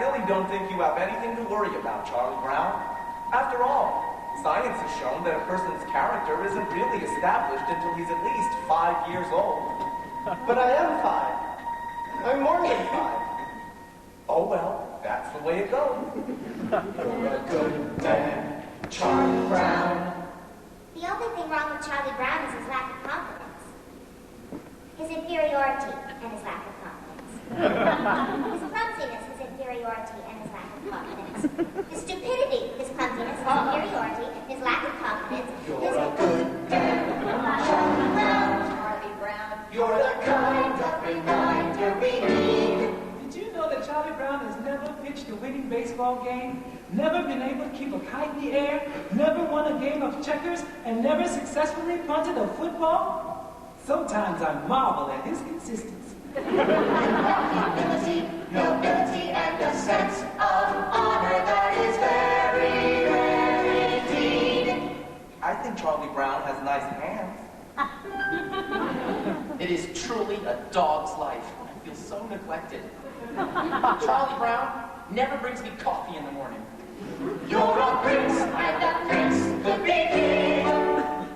really don't think you have anything to worry about, Charlie Brown. After all, science has shown that a person's character isn't really established until he's at least 5 years old. But I am 5. I'm more than 5. Oh, well, that's the way it goes. You're a good man, Charlie Brown. The only thing wrong with Charlie Brown is his lack of confidence. His inferiority and his lack of confidence. His clumsiness, his inferiority, and his lack of confidence. His stupidity, his clumsiness, his inferiority, his lack of confidence. You're a good man, Charlie Brown. Charlie Brown. You're the kind of reminder we need. Did you know that Charlie Brown has never pitched a winning baseball game, never been able to keep a kite in the air, never won a game of checkers, and never successfully punted a football? Sometimes I marvel at his consistency. Humility, nobility, and a sense of honor that is very rare indeed. I think Charlie Brown has nice hands. It is truly a dog's life. I feel so neglected. Charlie Brown never brings me coffee in the morning. You're a prince, and a prince could be king.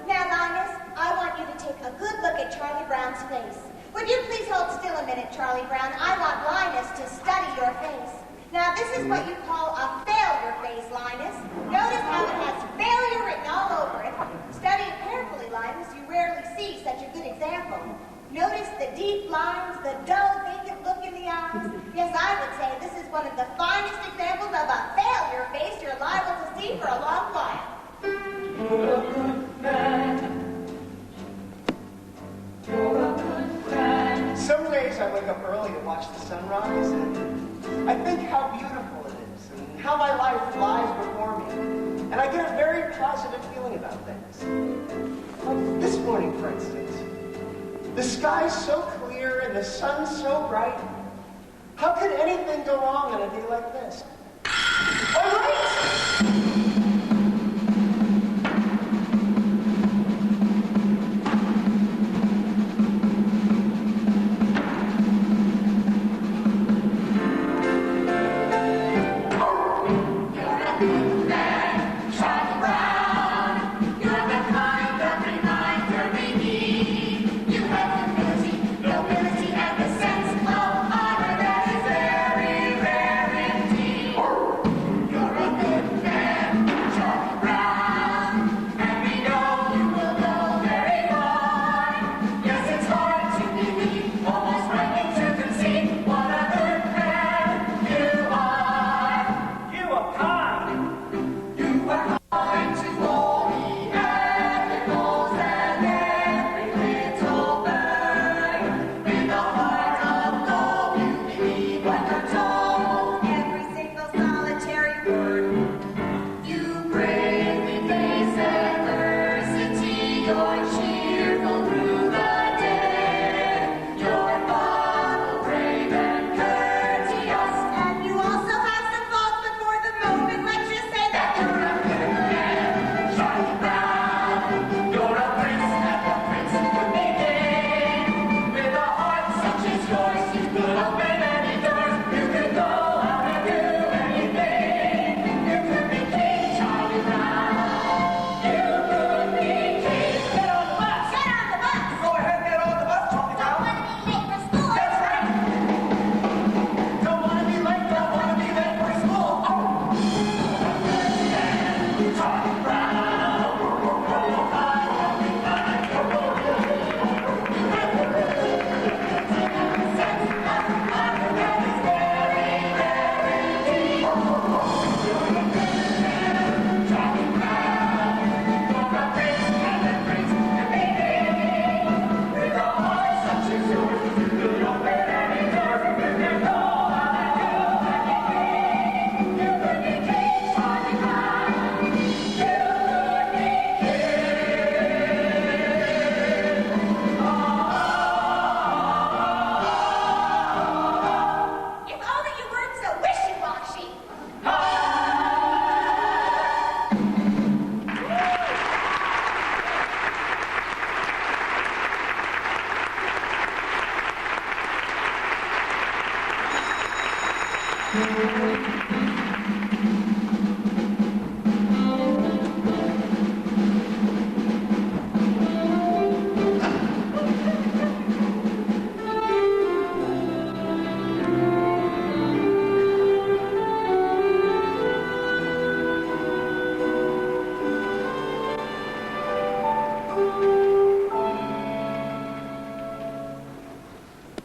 Now, Linus, I want you to take a good look at Charlie Brown's face. Would you please hold still a minute, Charlie Brown? I want Linus to study your face. Now, this is what you call a failure face, Linus. Notice how it has failure written all over it. Study it carefully, Linus. You rarely see such a good example. Notice the deep lines, the dull, vacant look in the eyes. Yes, I would say this is one of the finest examples of a failure face you're liable to see for a long while. You're a good man. You're a good man. Some days I wake up early to watch the sunrise, and I think how beautiful it is, and how my life lies before me. And I get a very positive feeling about things. Like this morning, for instance. The sky's so clear and the sun's so bright. How could anything go wrong on a day like this? All right!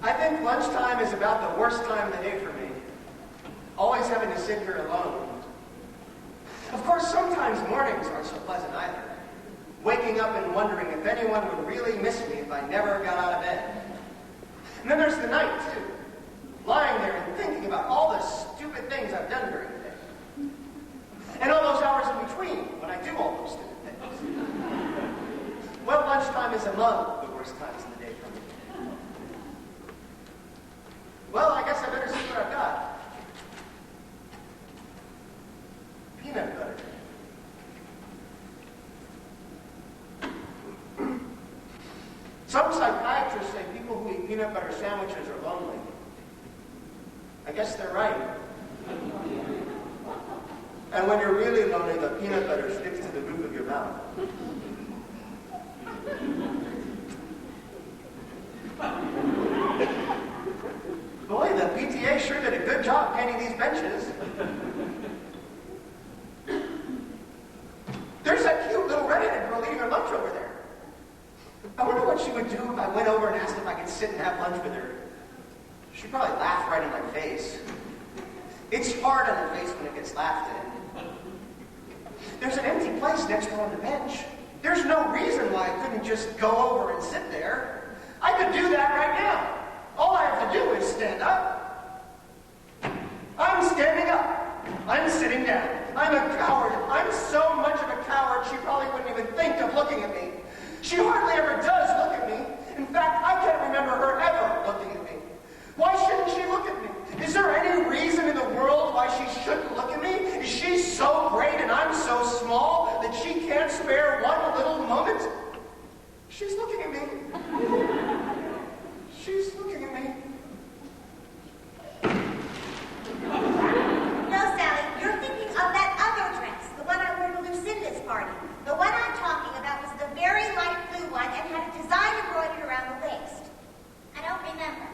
I think lunchtime is about the worst time of the day for me. Always having to sit here alone. Of course, sometimes mornings aren't so pleasant either. Waking up and wondering if anyone would really miss me if I never got out of bed. And then there's the night, too. Lying there and thinking about all the stupid things I've done during the day. And all those hours in between when I do all those stupid things. Well, lunchtime is among the worst times of the day for me. Well, I guess I better see what I've got. Peanut butter. Some psychiatrists say people who eat peanut butter sandwiches are lonely. I guess they're right. And when you're really lonely, the peanut butter sticks to the roof of your mouth. Boy, the PTA sure did a good job painting these benches. There's that cute little redheaded girl eating her lunch over there. I wonder what she would do if I went over and asked if I could sit and have lunch with her. She'd probably laugh right in my face. It's hard on the face when it gets laughed at. There's an empty place next door on the bench. There's no reason why I couldn't just go over and sit there. I could do that right now. All I have to do is stand up. I'm standing up. I'm sitting down. I'm a coward. I'm so much of a coward, she probably wouldn't even think of looking at me. She hardly ever does look at me. In fact, I can't remember her ever looking at me. Why shouldn't she look at me? Is there any reason in the world why she shouldn't look at me? Is she so great and I'm so small that she can't spare one little moment? She's looking at me. She's looking at me. No, Sally, you're thinking of that other dress, the one I wore to Lucinda's party. The one I'm talking about was the very light blue one and had a design embroidered around the waist. I don't remember.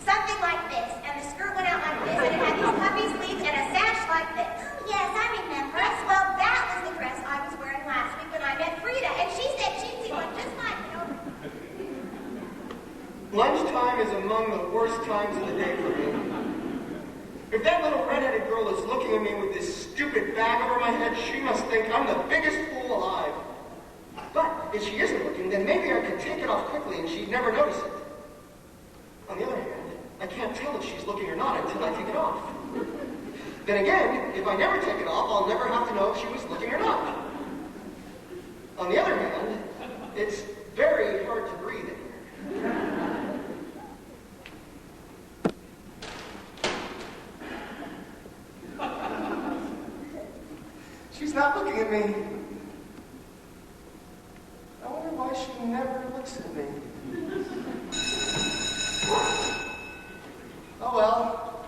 Something like this, and the skirt went out like this, and it had these puppy sleeves and a sash like this. Oh, yes, I remember. Yes, well, that was the dress I was wearing last week when I met Frida, and she said she'd see one just like it. Lunchtime is among the worst times of the day for me. If that little redheaded girl is looking at me with this stupid bag over my head, she must think I'm the biggest fool alive. But if she isn't looking, then maybe I could take it off quickly and she'd never notice it. On the other hand, I can't tell if she's looking or not until I take it off. Then again, if I never take it off, I'll never have to know if she was looking or not. On the other hand, it's very hard to breathe in here. She's not looking at me. I wonder why she never looks at me. Oh well,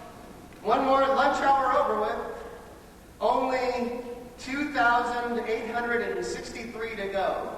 one more lunch hour over with. Only 2,863 to go.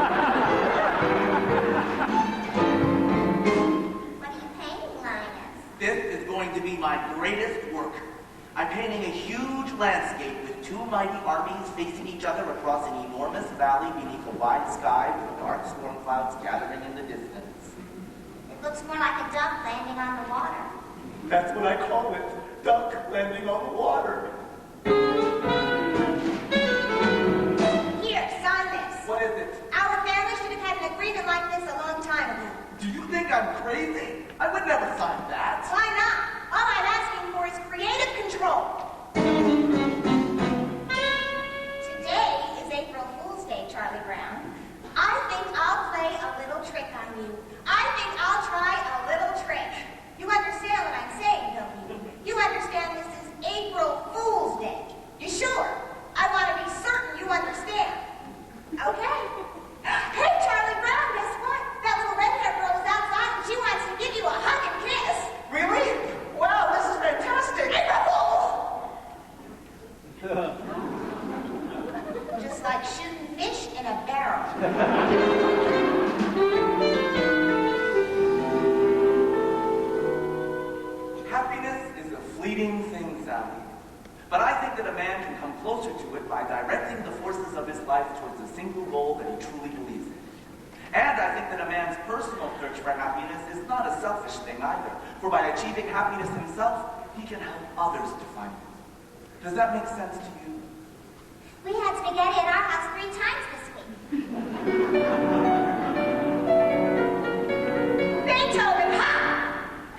What are you painting, Linus? This is going to be my greatest work. I'm painting a huge landscape with two mighty armies facing each other across an enormous valley beneath a wide sky with dark storm clouds gathering in the distance. It looks more like a duck landing on the water. That's what I call it. Duck landing on the water. Here, sign this. What is it? Our family should have had an agreement like this a long time ago. Do you think I'm crazy? I would never sign that. Why not? All I'm asking for is creative control. Today is April Fool's Day, Charlie Brown. I think I'll play a little trick on you. I think I'll try a little trick. You understand what I'm saying, don't you? You understand this is April Fool's Day. You sure? I want to be certain you understand. Okay. Hey, Charlie Brown, guess what? That little redhead girl is outside and she wants to give you a hug and kiss. Really? Wow, this is fantastic. Just like shooting fish in a barrel. Happiness is a fleeting thing, Sally. But I think that a man can come closer to it by directing the forces of his life towards a single goal that he truly believes in. And I think that a man's personal search for happiness is not a selfish thing either. For by achieving happiness himself, he can help others to find it. Does that make sense to you? We had spaghetti at our house 3 times this week. Beethoven, ha!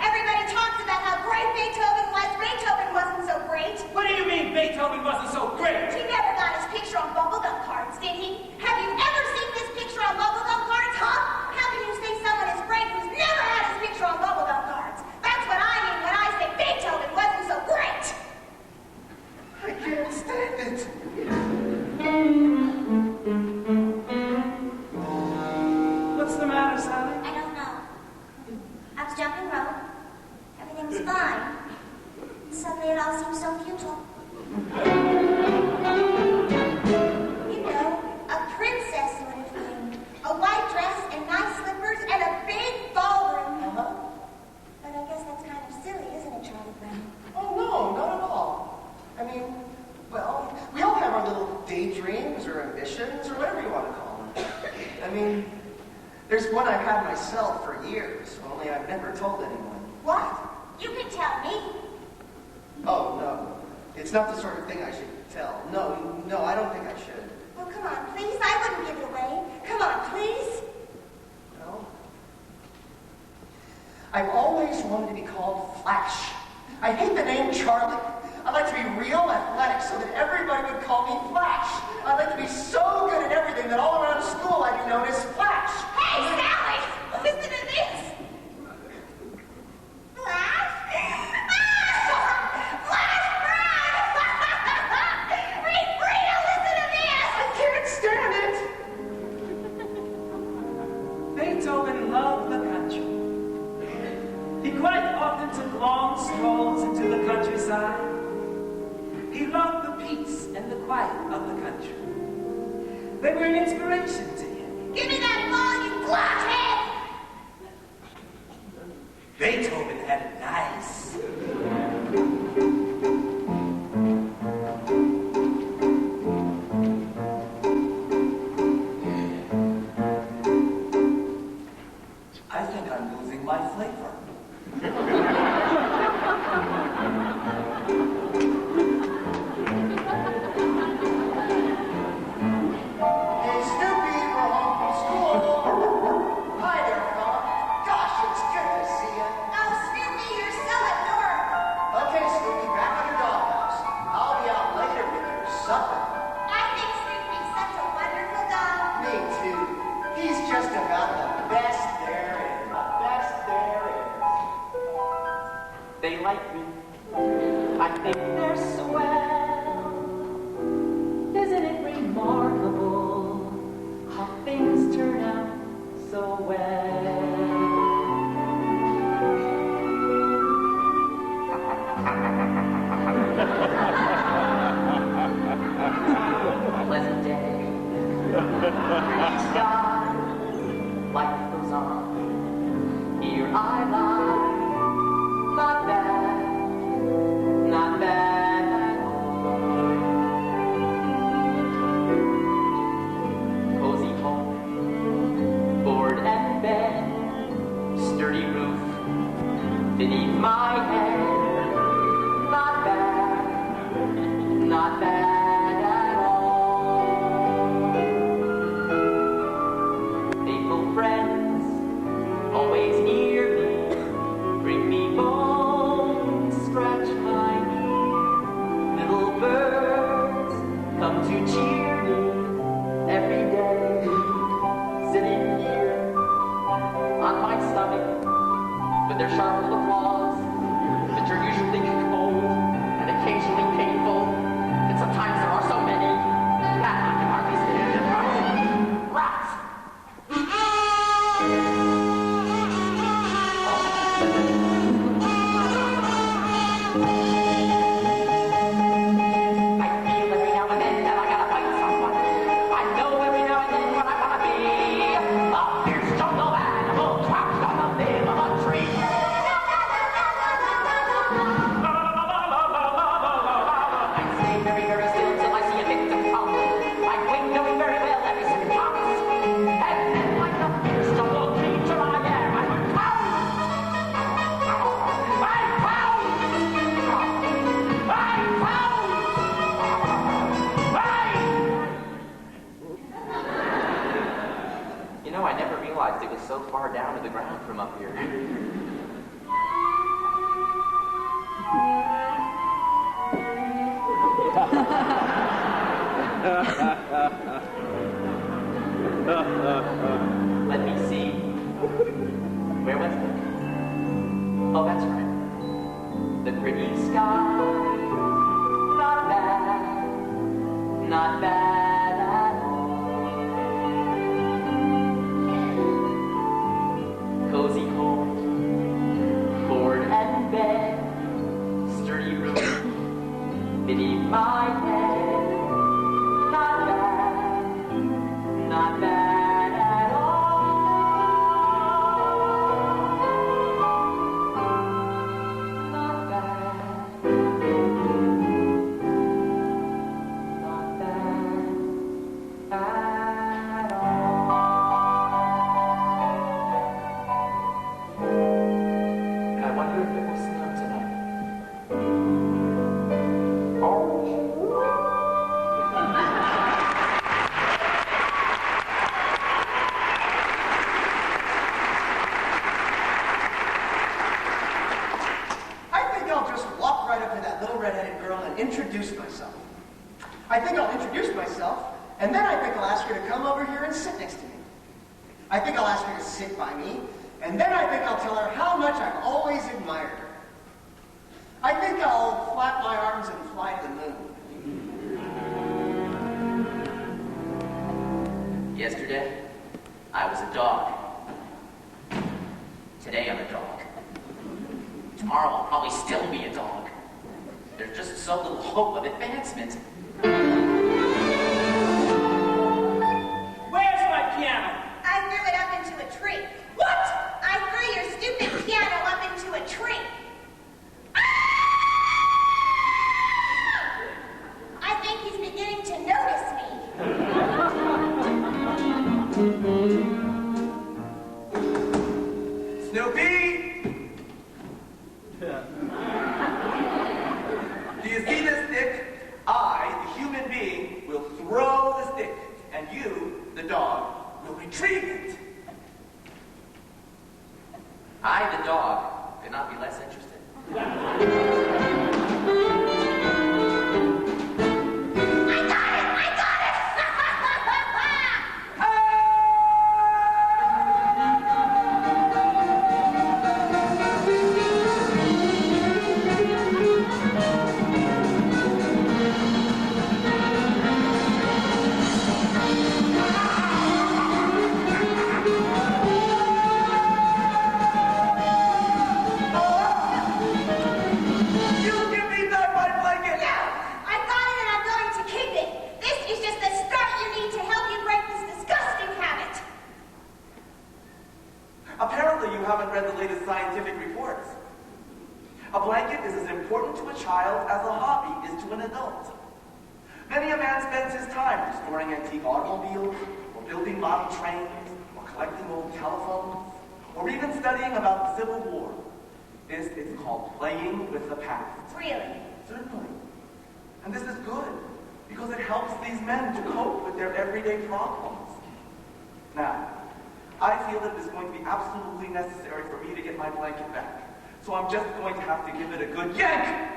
Everybody talks about how great Beethoven was. Beethoven wasn't so great. What do you mean Beethoven wasn't so great? He never got his picture on bubblegum cards, did he? Have you ever seen his picture on bubblegum cards, huh? How can you say someone is great who's never had his picture on bubblegum cards? That's what I mean when I say Beethoven wasn't so great. I can't stand it. What's the matter, Sally? I don't know. I was jumping rope. Everything was fine. Suddenly it all seemed so futile. You know, a princess sort of thing. A white dress and nice slippers and a big ballroom. But I guess that's kind of silly, isn't it, Charlie Brown? Oh, no, not at all. I mean, well, we all have our little daydreams or ambitions or whatever you want to call them. I mean, there's one I've had myself for years, only I've never told anyone. What? You can tell me. Oh, no. It's not the sort of thing I should tell. No, I don't think I should. Oh, come on, please. I wouldn't give it away. Come on, please. No. I've always wanted to be called Flash. I hate the name Charlie. I'd like to be real athletic so that everybody would call me Flash. I'd like to be so good at everything that all around school I'd be known as Flash. Hey, Sally! Listen to this. Flash? Flash Brown! Read Frida, listen to this! I can't stand it. Beethoven loved the country. He quite often took long strolls into the countryside. He loved the peace and the quiet of the country. They were an inspiration to him. Give me that ball, you blockhead! Beethoven had it nice. I think I'm losing my flavor. Hey, Snoopy, we're home from school. Hi there, fella. Gosh, it's good to see you. Oh, Snoopy, you're so adorable. Okay, Snoopy, back in your dollhouse. I'll be out later with your supper. I think Snoopy's such a wonderful dog. Me too. He's just about the best there is. The best there is. They like me. I think they're swell. Isn't it remarkable how things turn out so well? Pleasant day. Sky with their sharp little claws, which are usually cold and occasionally painful, and sometimes there are so many that I can hardly stand it. Rats! I feel every now and then that I gotta fight someone. I know every now and then what I wanna be. A fierce jungle animal trapped on the limb of a tree. I stay very, very still till I see a victim come. I wait knowing very well every second counts. And then like a fierce jungle creature I am, I would pounce. I pounce! I pounce! You know, I never realized it was so far down to the ground from up here. Let me see. Where was it? Oh, that's right. The pretty sky. Not bad. Not bad at all. Cozy home. Board and bed. Sturdy room. Beneath my head. Not bad. Not bad at all. Not bad. Not bad at all. I wonder if it will snow tonight. I think I'll just walk right up to that little redheaded girl and introduce myself. I think I'll introduce myself, and then I think I'll ask her to come over here and sit next to me. I think I'll ask her to sit by me, and then I think I'll tell her how much I've always admired her. I think I'll flap my arms and fly to the moon. Yesterday, I was a dog. Today, I'm a dog. Tomorrow, I'll probably still be a dog. There's just so little hope of advancement. Where's my piano? I threw it up into a tree. What? I threw your stupid piano up into a tree. I think he's beginning to notice me. Snoopy! Do you see this stick? I, the human being, will throw the stick, and you, the dog, will retrieve it. I, the dog, could not be less interested. Apparently you haven't read the latest scientific reports. A blanket is as important to a child as a hobby is to an adult. Many a man spends his time restoring antique automobiles, or building model trains, or collecting old telephones, or even studying about the Civil War. This is called playing with the past. Really? Certainly. And this is good, because it helps these men to cope with their everyday problems. Now, I feel that it is going to be absolutely necessary for me to get my blanket back. So I'm just going to have to give it a good yank!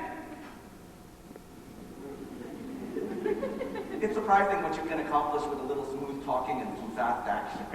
It's surprising what you can accomplish with a little smooth talking and some fast action.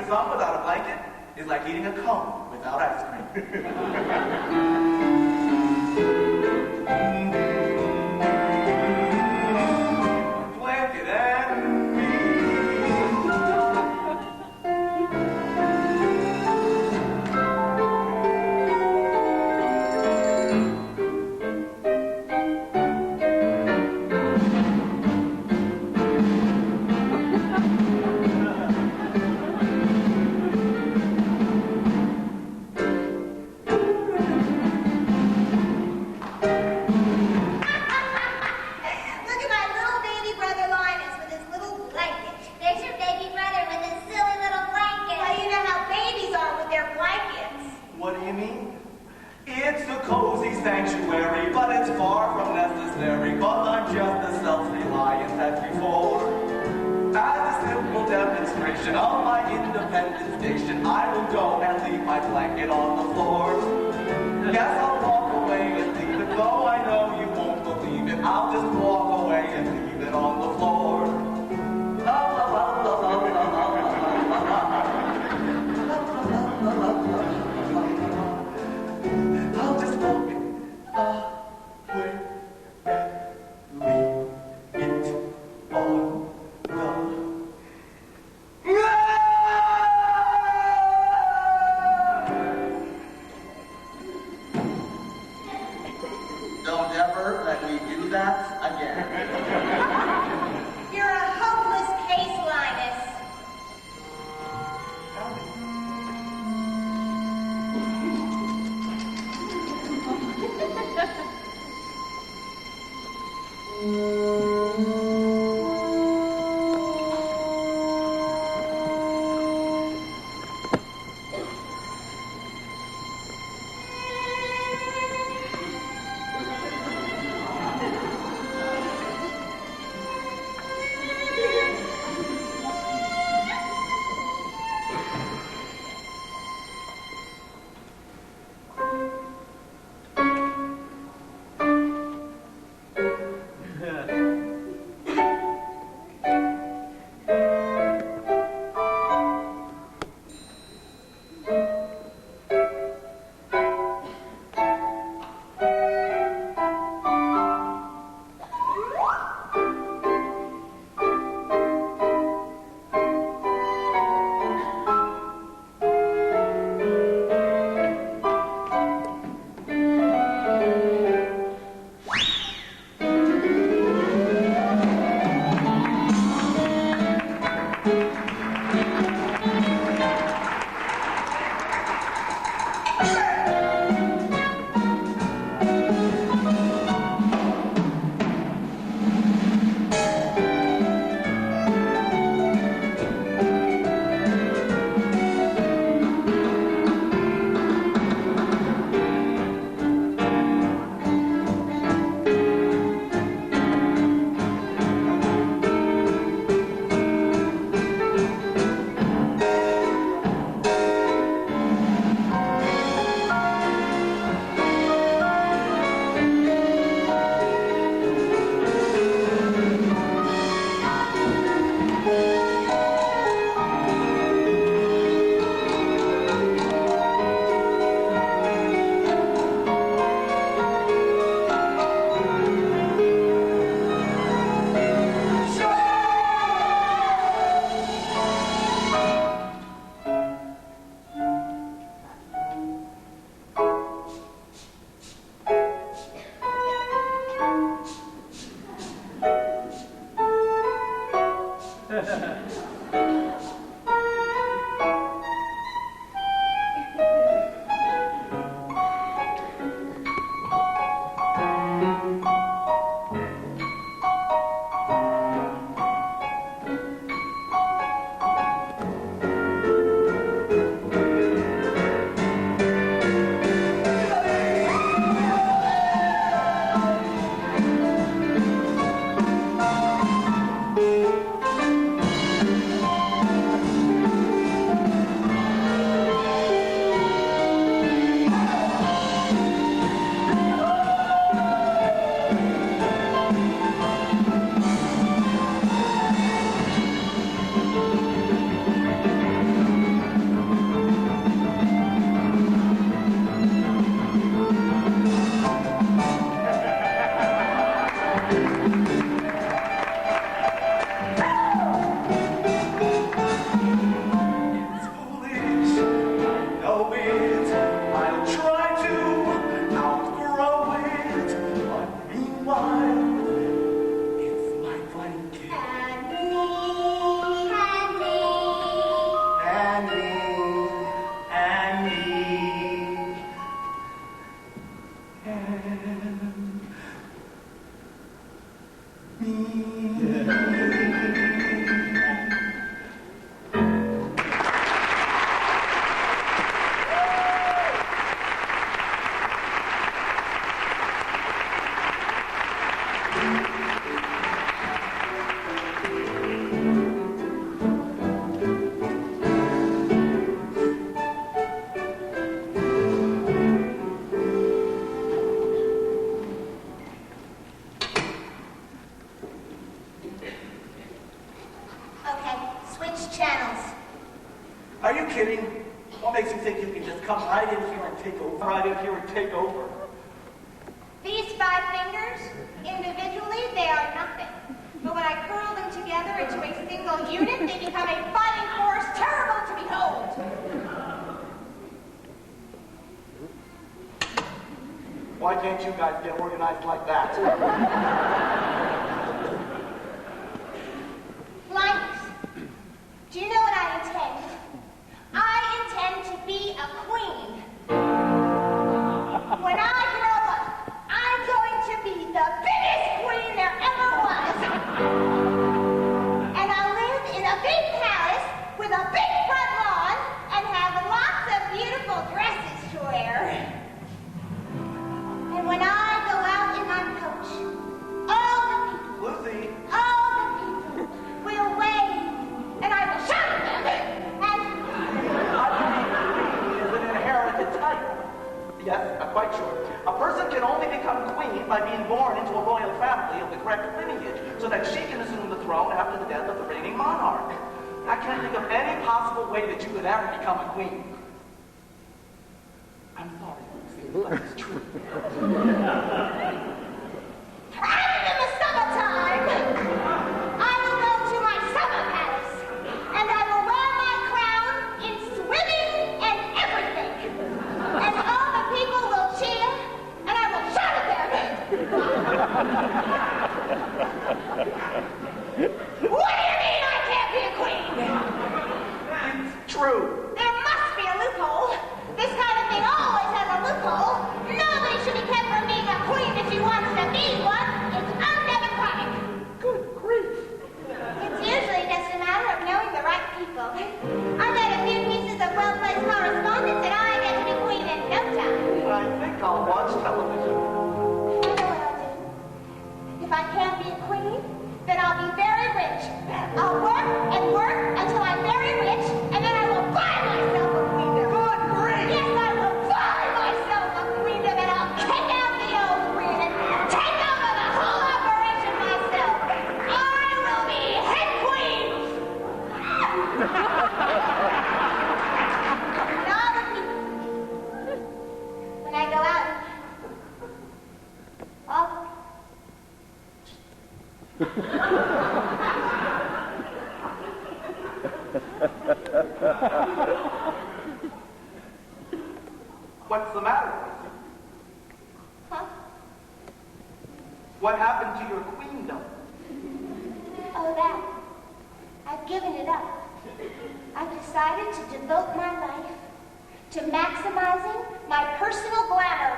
sun without a blanket is like eating a cone without ice cream. Blanket and me. Look at my little baby brother Linus with his little blanket. There's your baby brother with his silly little blanket. Well, you know how babies are with their blankets. What do you mean? It's a cozy sanctuary, but it's far from necessary, cause I'm just as self-reliant as before. As a simple demonstration of my independent station, I will go and leave my blanket on the floor. Yes, I'll walk away and leave it, though I know you won't believe it. I'll just walk away and leave it on the floor. La la la la la la la la la la. I'll just walk away and leave it on the Don't ever let me do that again. You're a hopeless case, Linus. you kidding? What makes you think you can just come right in here and take over? Right in here and take over? These 5 fingers, individually, they are nothing. But when I curl them together into a single unit, they become a fighting force terrible to behold. Why can't you guys get organized like that? Linus, do you know what I intend? I intend to be a queen. When I grow up, I'm going to be the biggest queen there ever was. And I'll live in a big palace with a big front lawn and have lots of beautiful dresses to wear. And when I go out in my coach, all the Lucy! people will wave, and I will shout at them. And I believe queen is an inherited title. Yes, I'm quite sure. A person can only become queen by being born into a royal family of the correct lineage, so that she can assume the throne after the death of the reigning monarch. I can't think of any possible way that you could ever become a queen. I'm sorry, Lucy, but it's true. And in the summertime, I will go to my summer palace, and I will wear my crown in swimming and everything. And all the people will cheer, and I will shout at them. What do you mean I can't be a queen? It's true. There must be a loophole. This kind of thing always has a loophole. Nobody should be kept from being a queen if she wants to be one. It's undemocratic. Good grief. It's usually just a matter of knowing the right people. I get a few pieces of well-placed correspondence and I get to be queen in no time. I think I'll watch television. I know what I'll do. If I can't be a queen, then I'll be very rich. I'll work and work until I'm very rich, and then I will buy myself a queendom. Good grief! Yes, I will buy myself a queendom, and I'll kick out the old queen and take over the whole operation myself. I will be head queen. And all the people, when I go out, all the What's the matter? huh? What happened to your queendom? Oh, that. I've given it up. I've decided to devote my life to maximizing my personal glamour.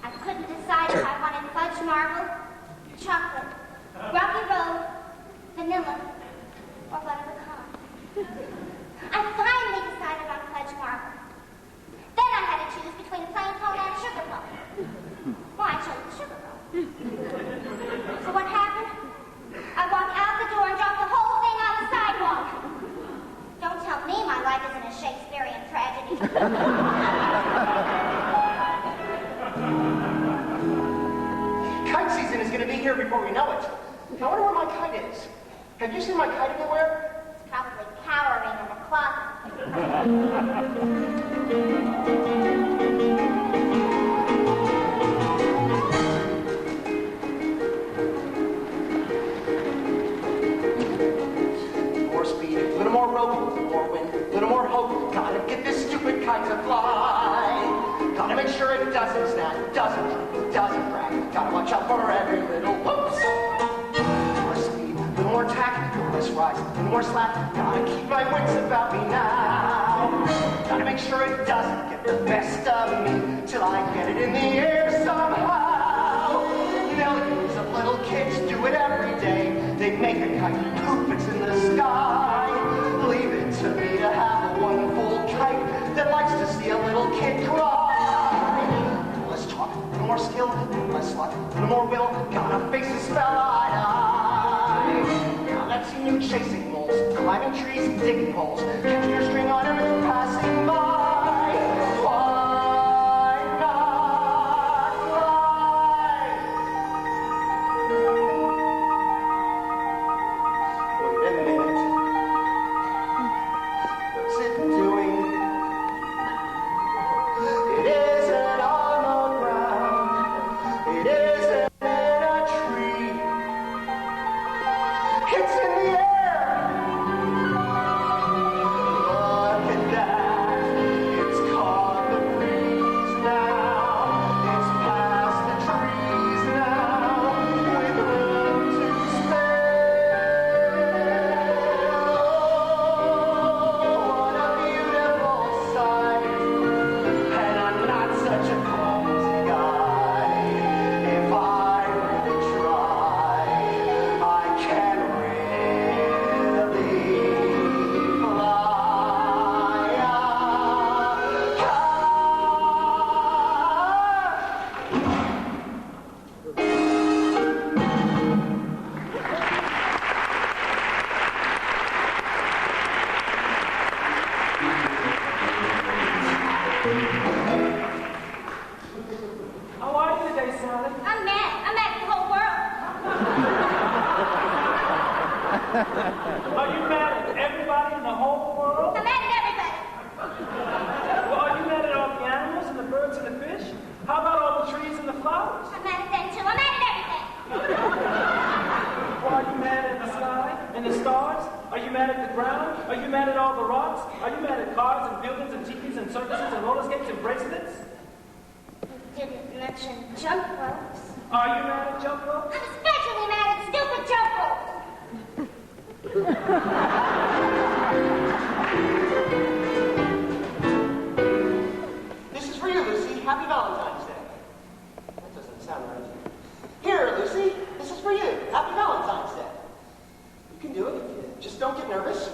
I couldn't decide if I wanted fudge marble, chocolate, rocky road, vanilla, or butter pecan. I finally decided on fudge marble. Then I had to choose between a plain cone and a sugar plum. Well, I chose the sugar plum. So what happened? I walked out the door and dropped the whole thing on the sidewalk. Don't tell me my life isn't a Shakespearean tragedy. Kite season is going to be here before we know it. I wonder where my kite is. Have you seen my kite anywhere? It's probably cowering in the closet. More speed, a little more rope, a little more wind, a little more hope. Gotta get this stupid kite to fly. Gotta make sure it doesn't snap, doesn't drop, doesn't crack. Gotta watch out for every little whoops. More speed, a little more tack, a little less rise, a little more slack. Gotta keep my wits about me now. Gotta make sure it doesn't get the best of me till I get it in the air somehow. Millions of little kids do it every day. They make a kite, poof, it's in the sky. Leave it to me to have a wonderful kite that likes to see a little kid cry. Let's talk, a little more skill, a little less luck, a little more will. Gotta face this fella eye to eye. Now let's see you chasing moles, climbing trees, digging holes, catching your string on your How are you today, Sally? I'm mad. I'm mad at the whole world. Are you mad at everybody in the whole world? I'm mad at everybody. Well, are you mad at all the animals and the birds and the fish? How about all the trees and the flowers? I'm mad at them too. I'm mad at everything. Well, are you mad at the sky and the stars? Are you mad at the ground? Are you mad at all the rocks? Are you mad at cars and buildings and TVs and circuses and roller skates and bracelets? You didn't mention jump ropes. Are you mad at jump ropes? I'm especially mad at stupid jump ropes. This is for you, Lucy. Happy Valentine's Day. That doesn't sound right. Here, Lucy. This is for you. Happy Valentine's Day. You can do it. Just don't get nervous.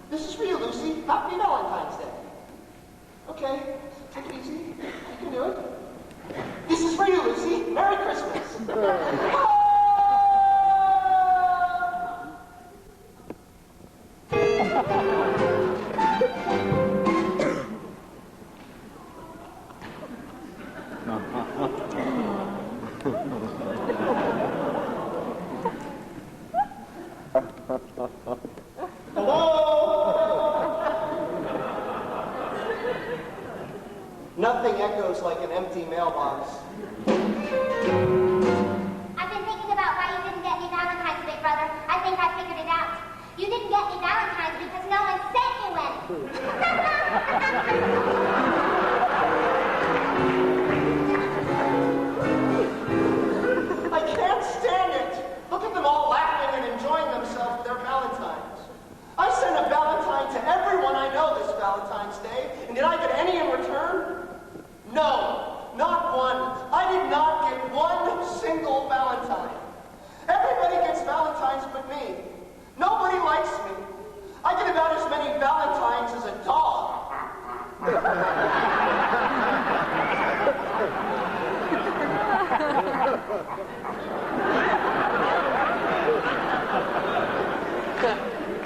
This is for you, Lucy. Happy Valentine's Day. Okay. Take it easy. You can do it. This is for you, Lucy. Merry Christmas. Nothing echoes like an empty mailbox. I've been thinking about why you didn't get me Valentine's, big brother. I think I figured it out. You didn't get me Valentine's because no one sent you any. I can't stand it. Look at them all laughing and enjoying themselves with their Valentines. I sent a Valentine to everyone I know this Valentine's Day, and did I get any in return? No, not one. I did not get one single Valentine. Everybody gets Valentines but me. Nobody likes me. I get about as many Valentines as a dog.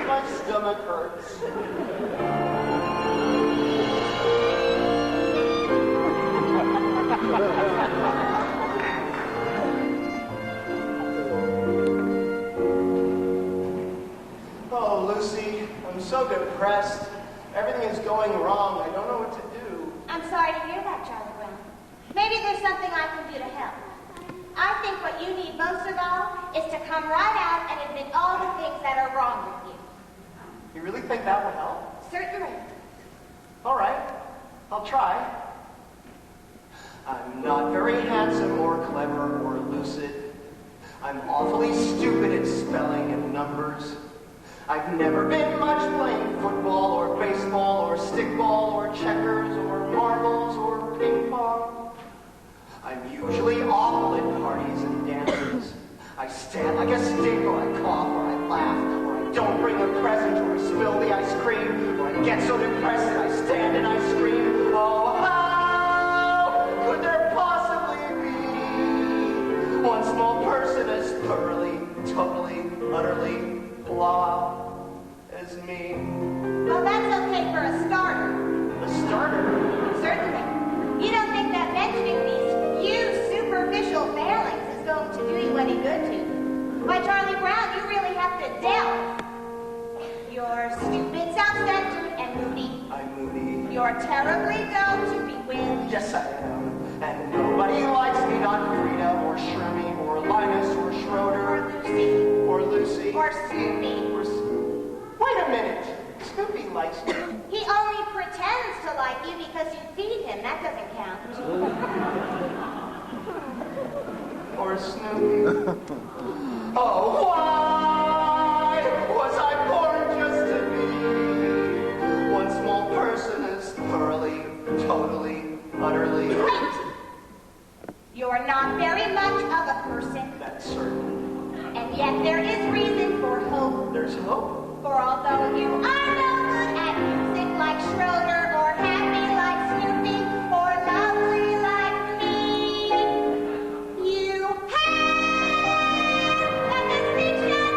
My stomach hurts. Oh, Lucy, I'm so depressed. Everything is going wrong. I don't know what to do. I'm sorry to hear that, Charlie Brown. Maybe there's something I can do to help. I think what you need most of all is to come right out and admit all the things that are wrong with you. You really think that will help? Certainly. All right, I'll try. I'm not very handsome or clever or lucid. I'm awfully stupid at spelling and numbers. I've never been much playing football or baseball or stickball or checkers or marbles or ping pong. I'm usually awful at parties and dances. I stand like a stick, or I cough, or I laugh, or I don't bring a present, or I spill the ice cream, or I get so depressed that I stand and I scream. Oh, how could there possibly be one small person as thoroughly, totally, utterly blah as me? Well, that's okay for a starter. A starter? Certainly. You don't think that mentioning these few superficial failings is going to do you any good, do you? Why, Charlie Brown, you really have to delve. You're stupid, self-centered, and moody. I'm moody. You're terribly dull to be with. Yes, I am. And nobody likes me, not Frida, or Shremmy, or Linus, or Schroeder, Or Lucy. or Lucy, Or Snoopy. Wait a minute. Snoopy likes me. He only pretends to like you because you feed him. That doesn't count. Or Snoopy. Oh, why was I born just to be one small person as thoroughly, totally, utterly? Wait! You're not very much of a person, That's certain. and yet there is reason for hope. There's hope. For although you are no good at music like Schroeder, or happy like Snoopy, or lovely like me, you have a distinction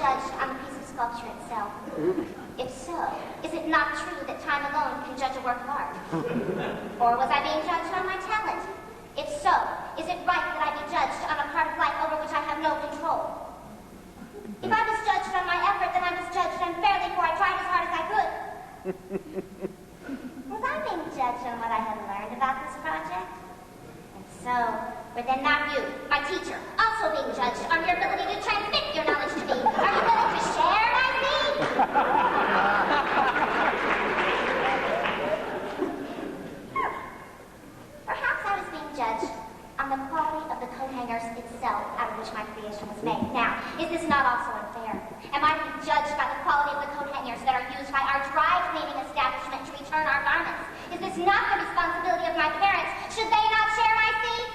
judged on the piece of sculpture itself? If so, is it not true that time alone can judge a work of art? Or was I being judged on my talent? If so, is it right that I be judged on a part of life over which I have no control? If I was judged on my effort, then I was judged unfairly, for I tried as hard as I could. Was I being judged on what I had learned about this project? And so, were then not you, my teacher, also being judged on your ability to transmit your knowledge to me? Are you willing to share my seed? Perhaps I was being judged on the quality of the coat hangers itself out of which my creation was made. Now, is this not also unfair? Am I being judged by the quality of the coat hangers that are used by our dry cleaning establishment to return our garments? Is this not the responsibility of my parents? Should they not share my seed?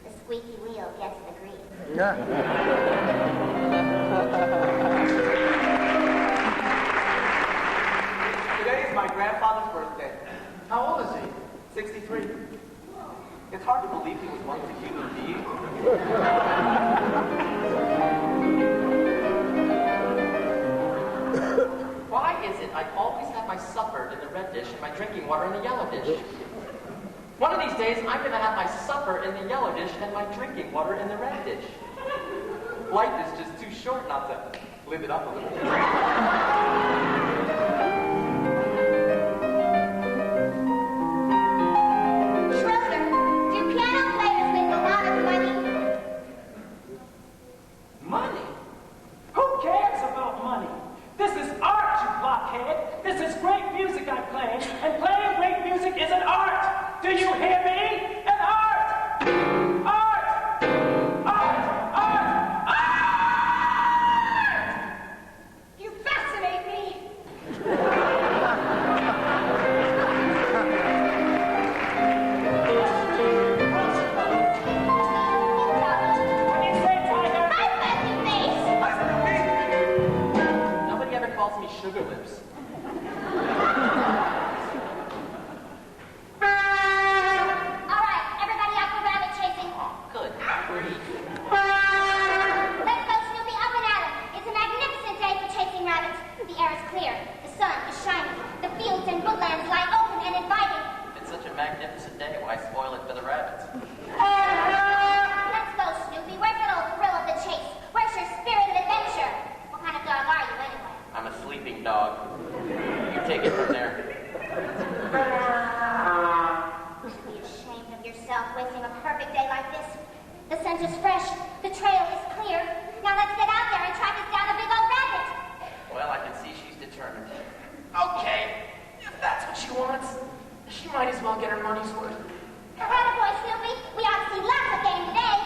The squeaky wheel gets the grease. Today is my grandfather's birthday. How old is he? 63. It's hard to believe he was once a human being. Why is it I always have my supper in the red dish and my drinking water in the yellow dish? One of these days, I'm going to have my supper in the yellow dish and my drinking water in the red dish. Life is just too short not to live it up a little. Schroeder, do piano players make a lot of money? Money? Who cares about money? This is art, you blockhead. This is great music I play, and playing great music is an art. Do you hear me? An art! Art! Art! Art! Art! You fascinate me. What do you say, Tiger? Hi, Fuzzy Face! Nobody ever calls me Sugar Lips. All right, everybody out for rabbit chasing. Good grief. Let's go, Snoopy, up and at 'em. It's a magnificent day for chasing rabbits. The air is clear, the sun is shining, the fields and woodlands lie open and inviting. It's such a magnificent day. Why spoil it for the rabbits? Let's go, Snoopy. Where's that old thrill of the chase? Where's your spirit of adventure? What kind of dog are you, anyway? I'm a sleeping dog. You take it from there. Be ashamed of yourself wasting a perfect day like this. The scent is fresh, the trail is clear. Now let's get out there and track us down a big old rabbit. Well, I can see she's determined. Okay, if that's what she wants, she might as well get her money's worth. Attaboy, Snoopy. We ought to see lots of game today.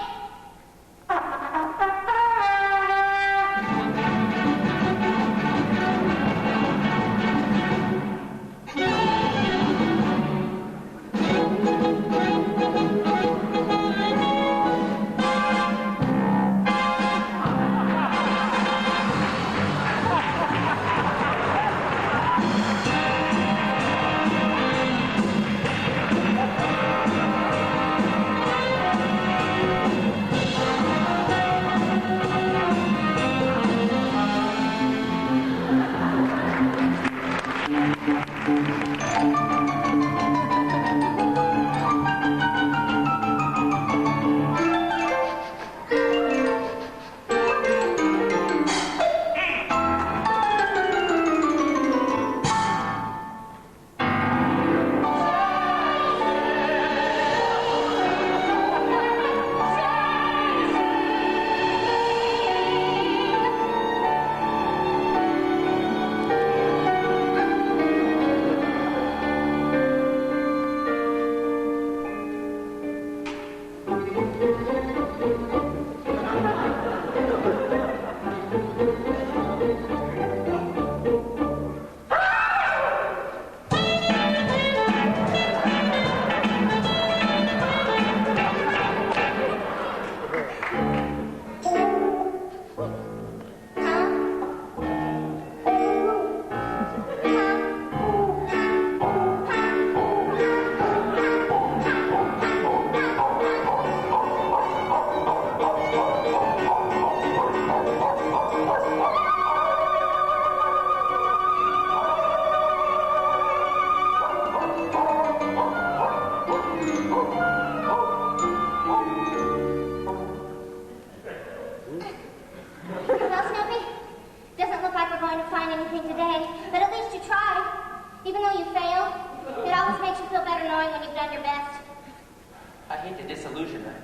hate to disillusion her,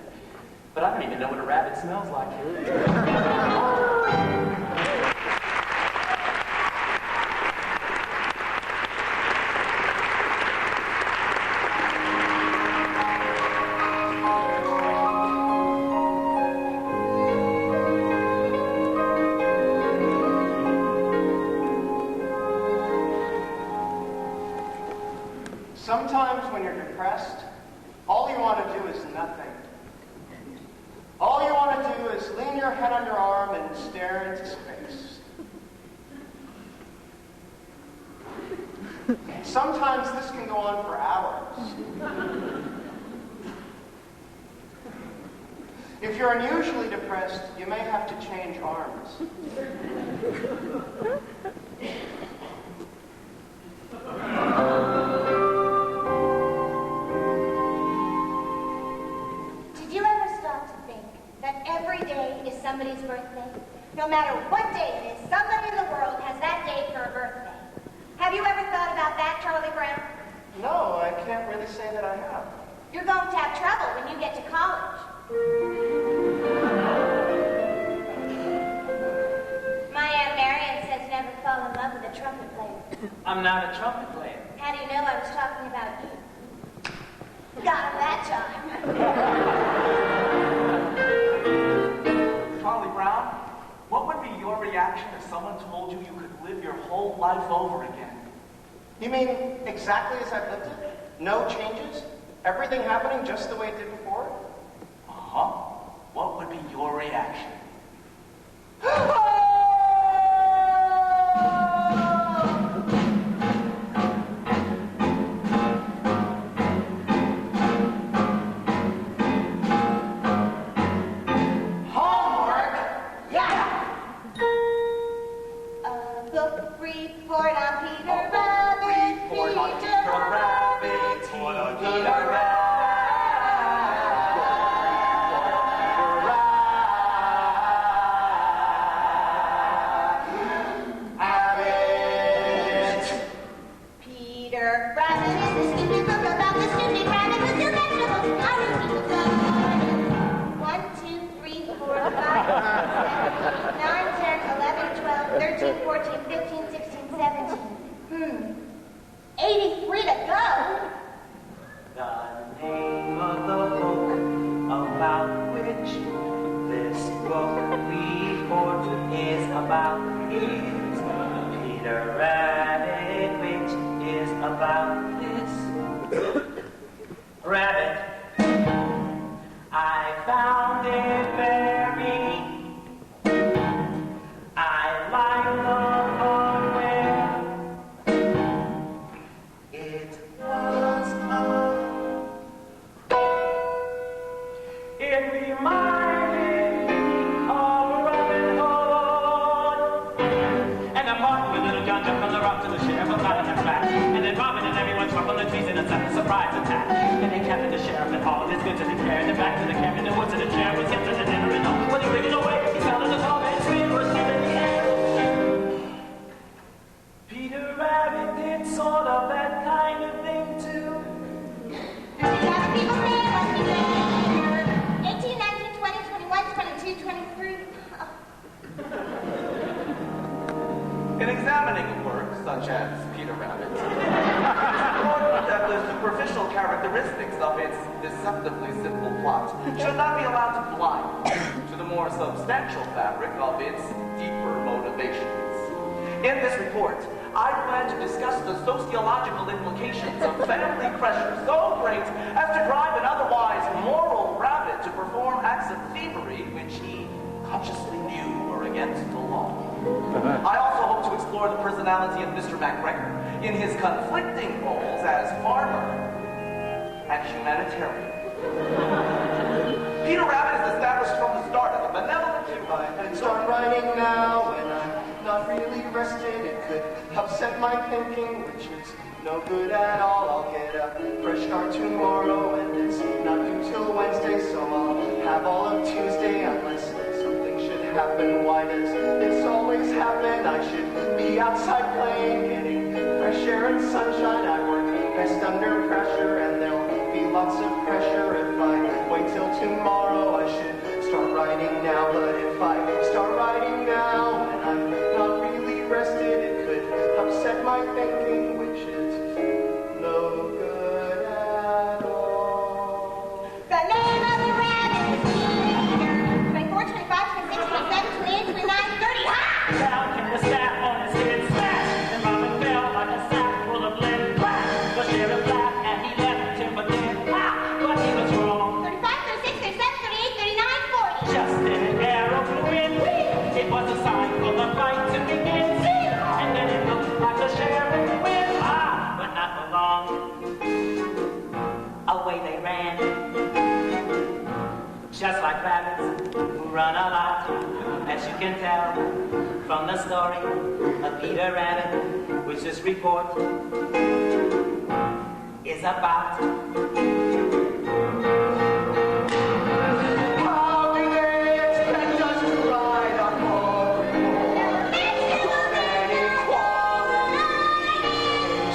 but I don't even know what a rabbit smells like. Sometimes when you're depressed, all you want to do is nothing. All you want to do is lean your head on your arm and stare into space. Sometimes this can go on for hours. If you're unusually depressed, you may have to change arms. Somebody's birthday. No matter what day it is, somebody in the world has that day for a birthday. Have you ever thought about that, Charlie Brown? No, I can't really say that I have. You're going to have trouble when you get to college. My Aunt Marion says never fall in love with a trumpet player. I'm not a trumpet player. How do you know I was talking about you? Got him that time. Charlie Brown, what would be your reaction if someone told you you could live your whole life over again? You mean exactly as I've lived it? No changes? Everything happening just the way it did before? Uh-huh. What would be your reaction? In examining a work such as Peter Rabbit, it's important that the superficial characteristics of its deceptively simple plot should not be allowed to blind to the more substantial fabric of its deeper motivations. In this report, I plan to discuss the sociological implications of family pressure so great as to drive an otherwise moral rabbit to perform acts of thievery which he consciously knew were against the law. I also hope to explore the personality of Mr. MacGregor in his conflicting roles as farmer and humanitarian. Peter Rabbit is established from the start as a benevolent hero. I can start writing now when I'm not really rested. It could upset my thinking, which is no good at all. I'll get a fresh start tomorrow, and it's not due till Wednesday, so I'll have all of Tuesday unless something should happen. Why does this always happen? I should be outside playing, getting fresh air and sunshine. I work best under pressure, and there'll be lots of pressure if I just like rabbits who run a lot, as you can tell from the story of Peter Rabbit, which this report is about. How do they expect us to ride on more and more than equality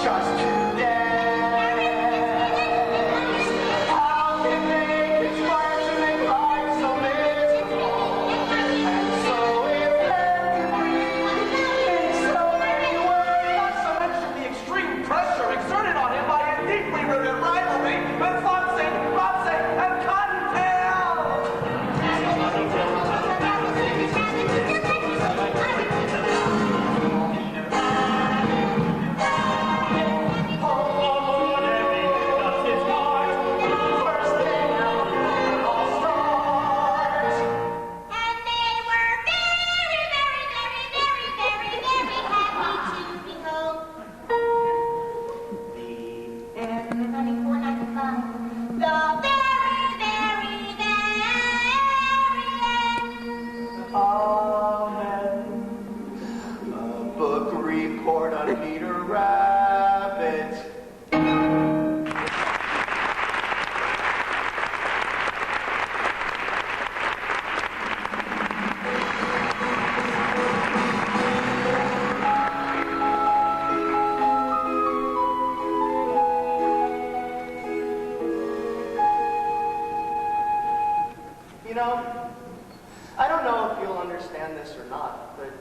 just to dance? How can they conspire to make life so miserable and so effectively in so many ways? Not to mention the extreme pressure exerted on him by a deeply rooted rivalry with Foxy, and Cottontail! And they were very, very, very, very, very, very happy to be home. $94.95. The very, very, very end. Amen. A book report on Peter Rabbit. You know, I don't know if you'll understand this or not, but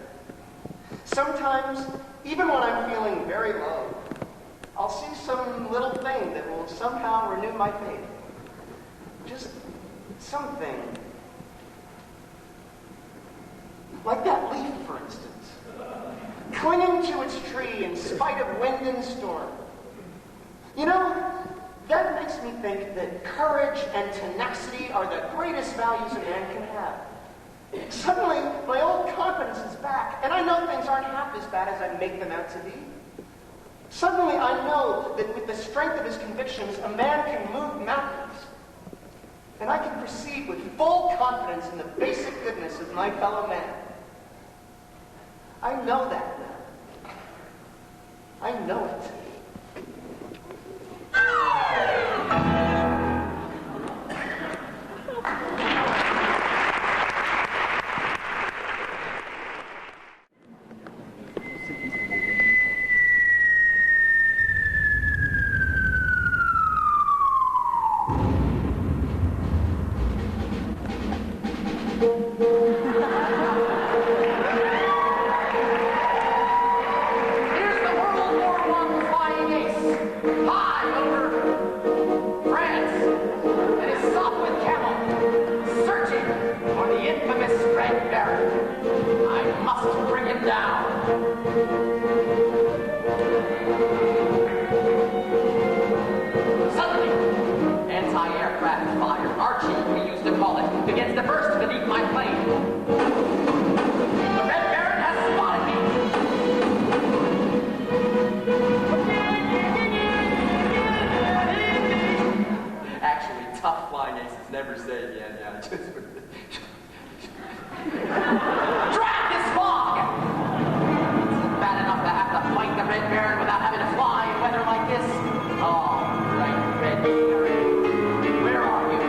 sometimes, even when I'm feeling very low, I'll see some little thing that will somehow renew my faith. Just something. Like that leaf, for instance. Clinging to its tree in spite of wind and storm. You know, that makes me think that courage and tenacity are the greatest values a man can have. Suddenly, my old confidence is back, and I know things aren't half as bad as I make them out to be. Suddenly, I know that with the strength of his convictions, a man can move mountains. And I can proceed with full confidence in the basic goodness of my fellow man. I know that now. I know it. Here's the World War I flying ace, high over France, and his Southwind camel, searching for the infamous Red Baron. I must bring him down. Suddenly, anti-aircraft fire, Archie, we used to call it, begins to burst beneath my plane. The Red Baron has spotted me. Actually, tough flying aces never say yeah, just Drat this fog! It's bad enough to have to fight the Red Baron without having to fly in weather like this. Oh, right, Red Baron. Where are you?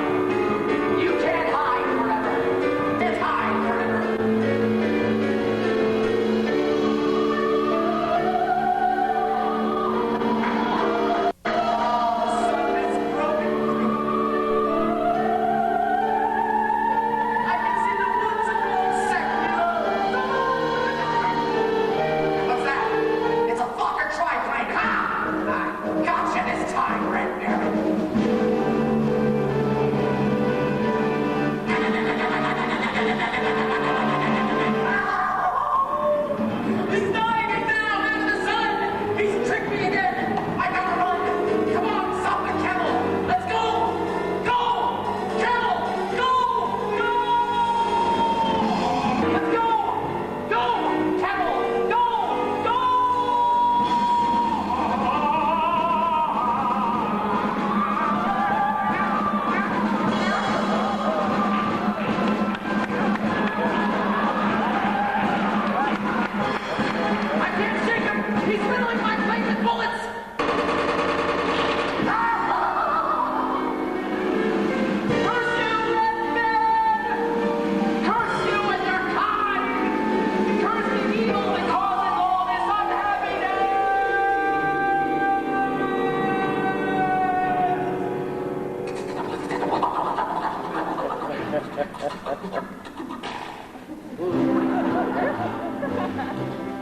You can't hide forever. Can't hide forever. I can see the woods, St.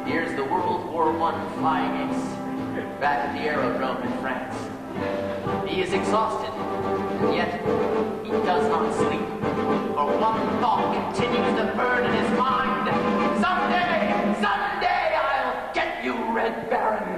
Here's the World War I flying ace, back at the aerodrome in France. He is exhausted, and yet he does not sleep. For one thought continues to burn in his mind. Someday, I'll get you, Red Baron.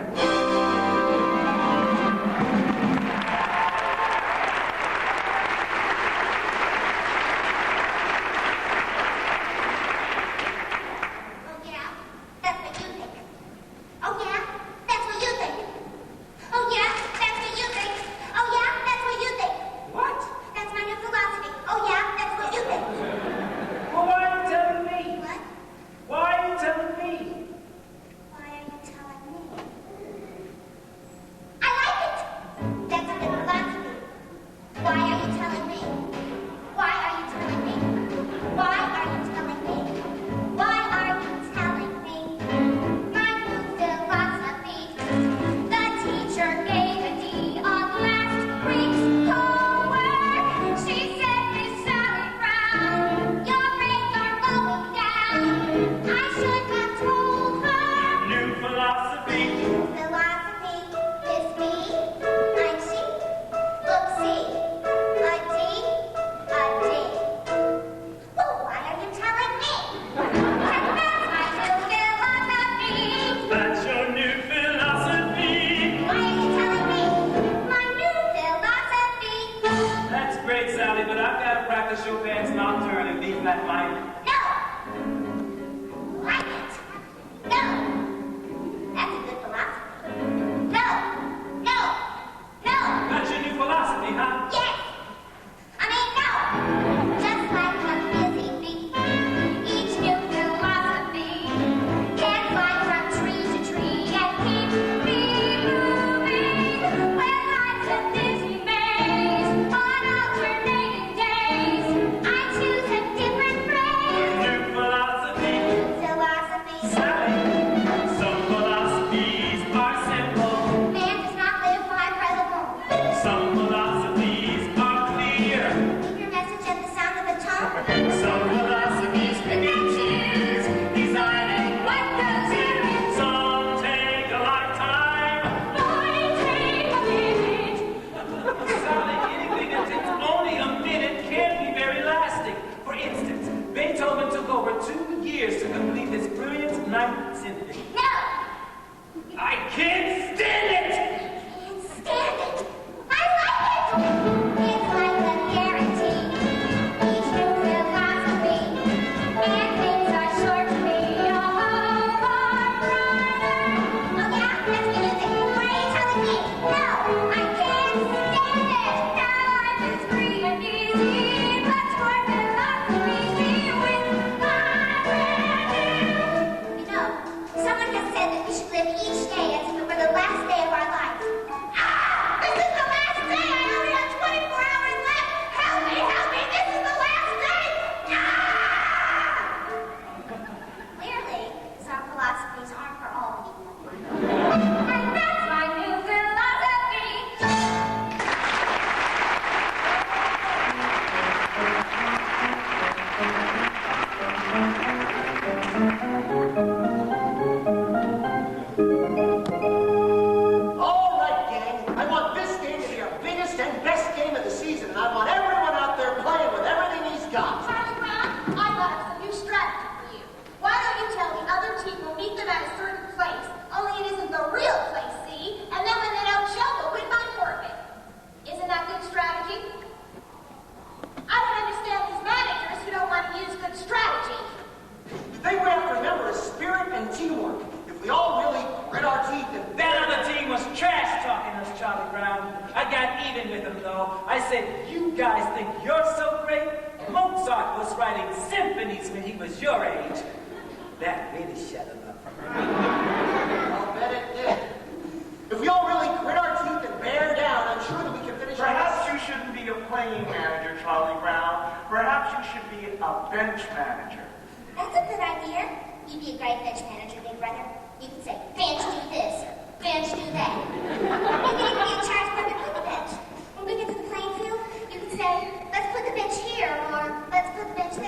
Let's put the bench here, or let's put the bench there.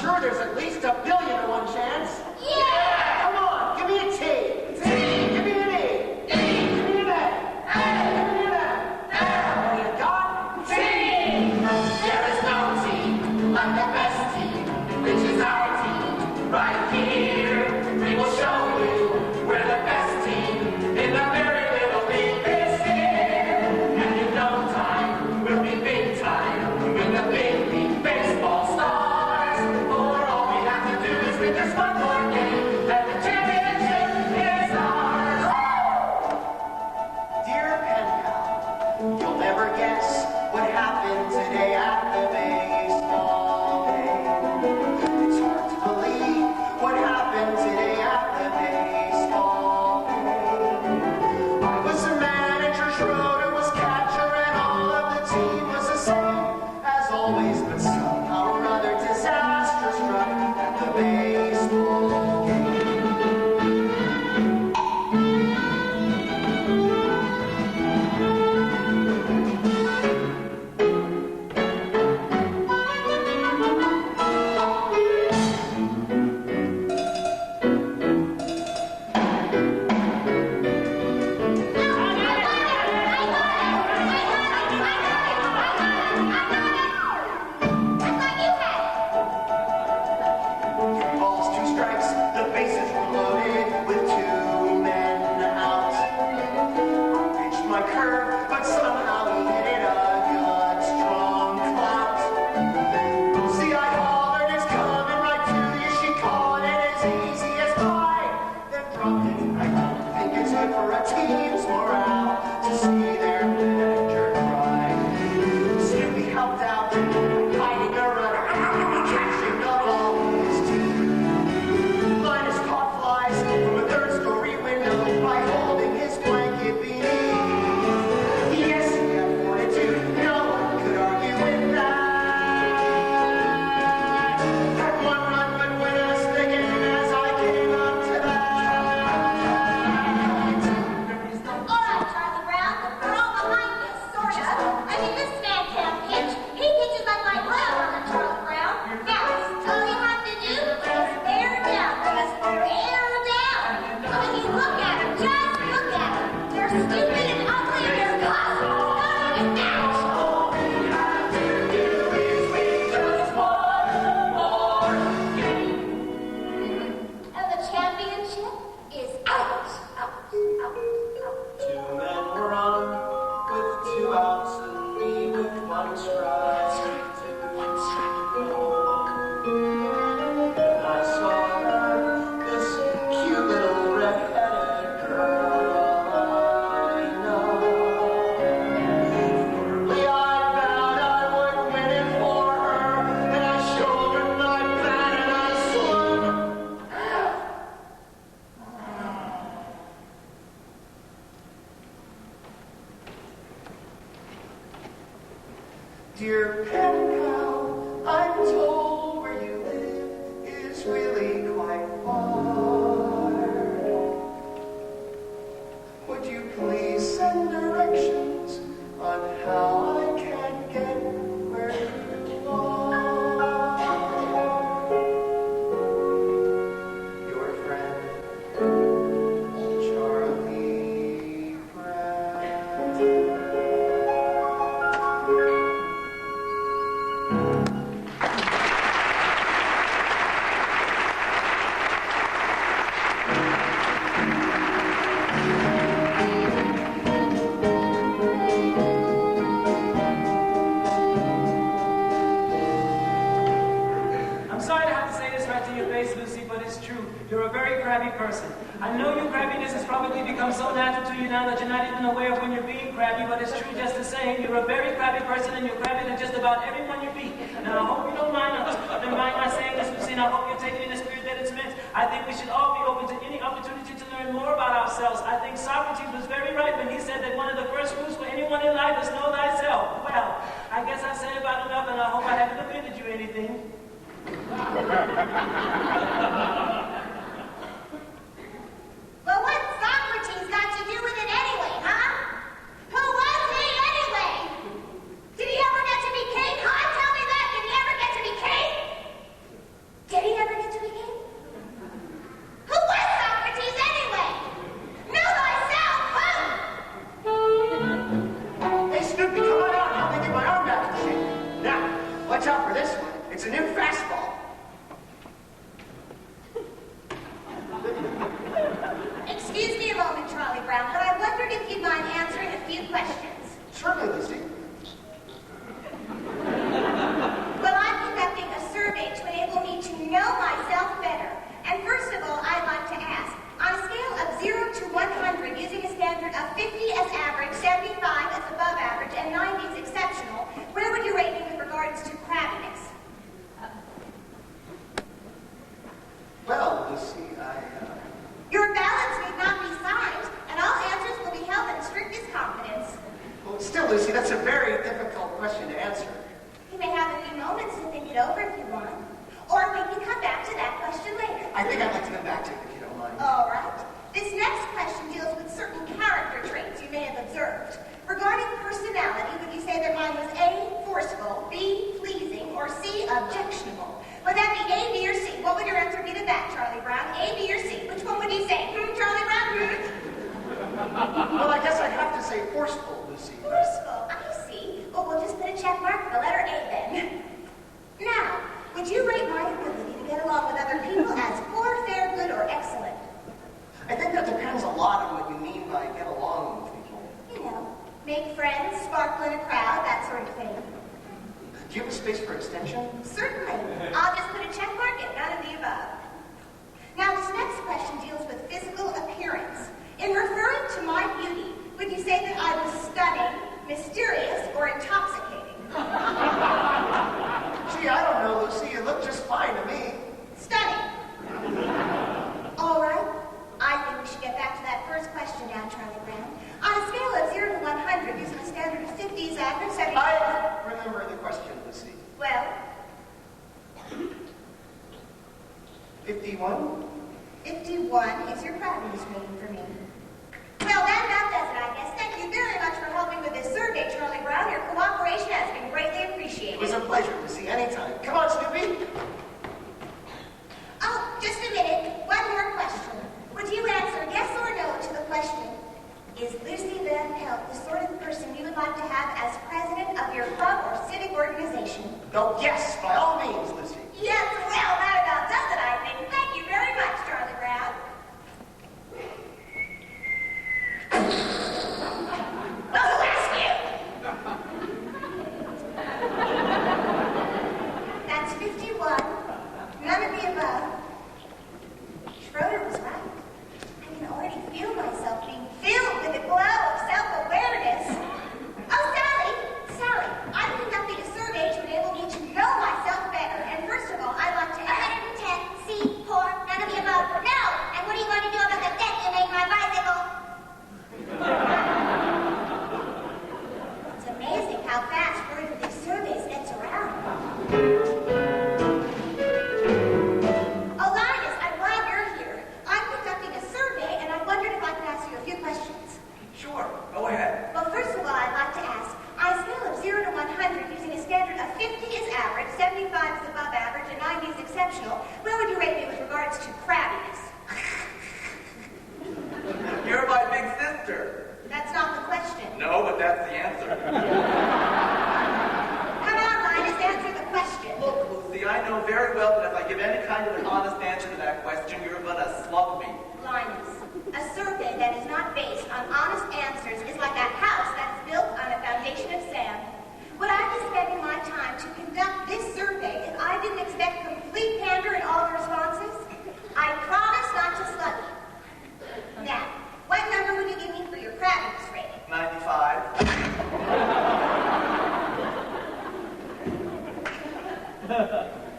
sure there's at least a billion to 1 chance. Yeah! Come on, give me a T. T. Give me an E. E. Give me an A. A. Give me an M. M. What do you got? T. There is no team like the best team, which is our team. Right here, we will show you we're the best team in the very little league this year. And in no time, we'll be big time with the big league baseball stars. For all we have to do is win this one more game, and the championship is ours. Dear pen pal, you'll never guess what happened today at the baseball game. It's hard to believe what happened today at the baseball game. I was a manager, Schroeder was catcher, and all of the team was the same as always, but somehow or other disaster struck at the baseball game. Balls, 2 strikes, the bases were loaded with 2 men out. I pitched my curve, but somehow he hit it a good, strong clout. See, I hollered, it's coming right to you. She caught it as easy as pie, then dropped it. I don't think it's good for a team's morale to see their manager cry. Still, we helped out, hiding a runner, catching the ball with his team. Linus caught flies from a 3rd-story window by holding his blanket beneath. Yes, he had fortitude. No one could argue with that. That 1 run would win us the game as I came up to that. All right, Charlie Brown, we're all behind you, sort of. I mean, this man can't pitch. He pitches like my grandmother, Charlie Brown. Now, all you have to do is bear down. Just bear down. I mean, look at him. Just look at him. They're stupid and ugly and they're cosmos. Not even now. All we have to do is win just one more game. And the championship is out. Out, out, out. 2 men were on with 2 outs and me with 1 strike to go. And I saw her, this cute little red-headed girl I know. Firmly I vowed I would win it for her, and I showed her my bat and I swung. Dear pen pal, I'm told where you live is really quite far. Would you please send directions on how I can get where you are? Your friend, Charlie Brown. I'm sorry to have to say this right to your face, Lucy, but it's true. You're a very crabby person. I know your crabbiness has probably become so natural to you now that you're not even aware of when you're being crabby, but it's true just the same. You're a very crabby person, and you're crabby to just about everyone you meet. Now, I hope you don't mind my saying this, Lucy, and I hope you're taking it in the spirit that it's meant. I think we should all be open to any opportunity to learn more about ourselves. I think Socrates was very right when he said that one of the first rules for anyone in life is know thyself. Well, I guess I said about enough, and I hope I haven't offended you anything. Well, what's Socrates got to do with it anyway, huh? Who was he anyway? Did he ever get to be king? Huh? Tell me that. Did he ever get to be king? Well, I guess I have to say forceful, Lucy. Forceful, I see. Well, we'll just put a check mark for the letter A then. Now, would you rate my ability to get along with other people as poor, fair, good, or excellent? I think that depends a lot on what you mean by get along with people. You know, make friends, sparkle in a crowd, that sort of thing. Do you have a space for extension? Certainly. I'll just put a check mark in none of the above. Now, this next question deals with physical appearance. In referring to my beauty, would you say that I was stunning, mysterious, or intoxicating? Gee, I don't know, Lucy. You look just fine to me. Stunning. All right. I think we should get back to that first question now, Charlie Brown. On a scale of 0 to 100, using a standard of 50 is average, 70... I remember the question, Lucy. Well, 51? 51 is your practice rating for me. Well, that does it, I guess. Thank you very much for helping with this survey, Charlie Brown. Your cooperation has been greatly appreciated. It was a pleasure, Lucy. Anytime. Come on, Snoopy. Oh, just a minute. One more question. Would you answer yes or no to the question, is Lucy Van Pelt the sort of person you would like to have as president of your club or civic organization? No, yes, by all means, Lucy. Yes, well, that about does it, I think. Thank you very much, Charlie Brown. Well, who asked you? That's 51. None of the above. Schroeder was right. I can already feel myself being filled with a glow of self-awareness. Oh, Sally, I'm conducting a survey to enable me to know myself better. And first of all, I'd like to add 110, C, poor, none of the above. No! And what are you going to do about the dent you made my bicycle? It's amazing how fast word of these surveys gets around. Oh, Linus, I'm glad you're here. I'm conducting a survey, and I wondered if I could ask you a few questions. Sure, go ahead. Well, first of all, I'd like to ask, on a scale of 0 to 100, using a standard of 50 is average, 75 is above average, and 90 is exceptional, where would you rate me with regards to crabbiness? You're my big sister. That's not the question. No, but that's the answer. Come on, Linus, answer the question. Look, Lucy, I know very well that if I give any kind of an honest answer to that question, you're gonna slug me. Linus, a survey that is not based on honest answers is like a house that is built on a foundation of sand. Would I be spending my time to conduct this survey if I didn't expect complete candor in all the responses? I promise not to slug you. Now, what number would you give me for your crabbiness rating? 95.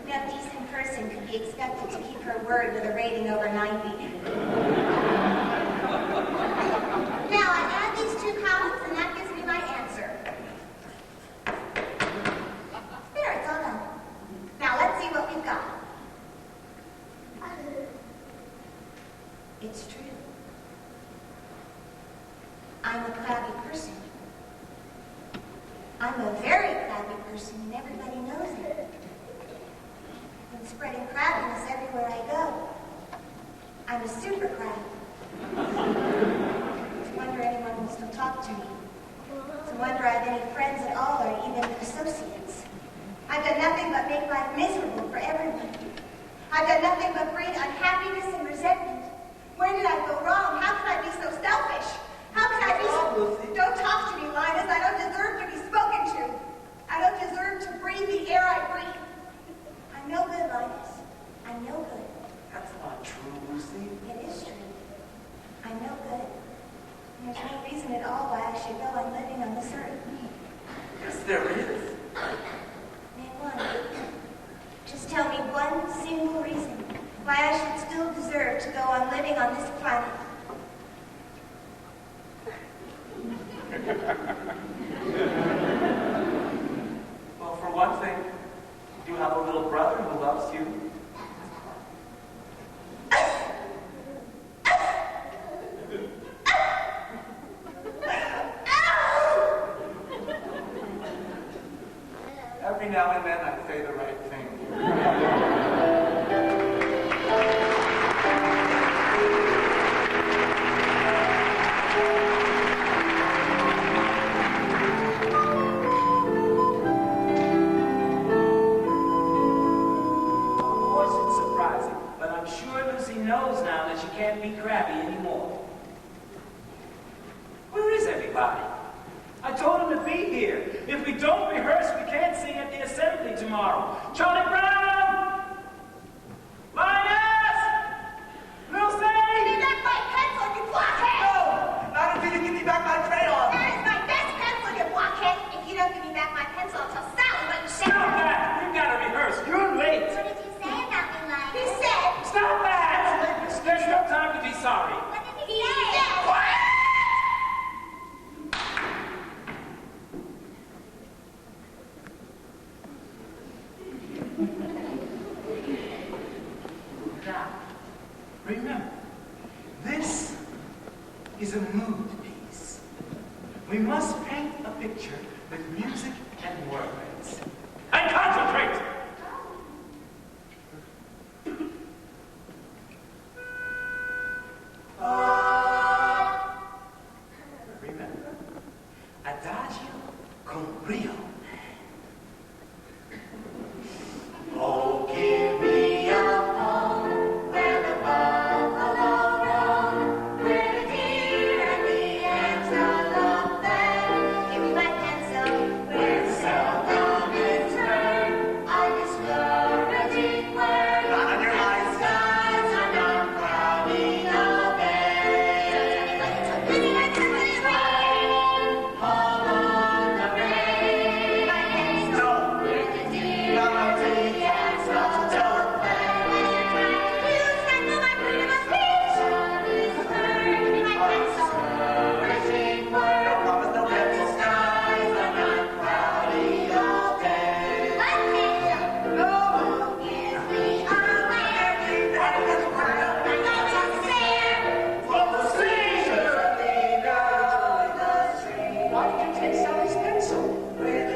No decent person could be expected to keep her word with a rating over 90. Now, I add these two columns, and that gives me my answer. There, it's all done. Now, let's see what we've got. It's true. I'm a crabby person. I'm a very crabby person, and everybody knows it. I've been spreading crabbiness everywhere I go. I'm a super crab. It's a wonder anyone will still talk to me. It's a wonder I have any friends at all, or even associates. I've done nothing but make life miserable for everyone. I've done nothing but breed unhappiness and resentment. Where did I go wrong? How could I be so selfish? How could I be so... Lucy. Don't talk to me, Linus. I don't deserve to be spoken to. I don't deserve to breathe the air I breathe. I'm no good, Linus. I'm no good. That's not true, Lucy. It is true. I'm no good. And there's no reason at all why I should go on living on this earth. Yes, there is. Name one. Just tell me one single reason why I should still deserve to go on living on this planet. Well, for one thing, you have a little brother who loves you. Every now and then I say the right thing. that you can't be crabby anymore. Where is everybody? I told them to be here. If we don't rehearse, we can't sing at the assembly tomorrow. Charlie Brown! Linus! Little Give me Sadie! back my pencil, you blockhead! No! Not until you give me back my crayon! That is my best pencil, you blockhead! If you don't give me back my pencil, I'll tell Sally what you said. Stop that! We've got to rehearse. You're late. What did you say about me, Linus? He said... Stop that! There's no time to be sorry. What did He he say? said... Now, remember, this is a mood piece. We must paint a picture with music and words. And concentrate! Remember, adagio con brio. Oh, give me a home where the buffalo roam, where the deer and the antelope fed. Give me my pencil. Where seldom is heard a discouraging word. Not on your eyes. Skies are not cloudy all day. Give me my pencil. Hold on the rain. My pencil. No! Where the deer No, no, and the antelope fed. You strangle my freedom of speech. Give me my pencil. Discouraging word. No promise, no pencil. Skies are not cloudy all day. My pencil. No! Gives me a letter. That is where My pencil's there. Why did you take Sally's pencil? Which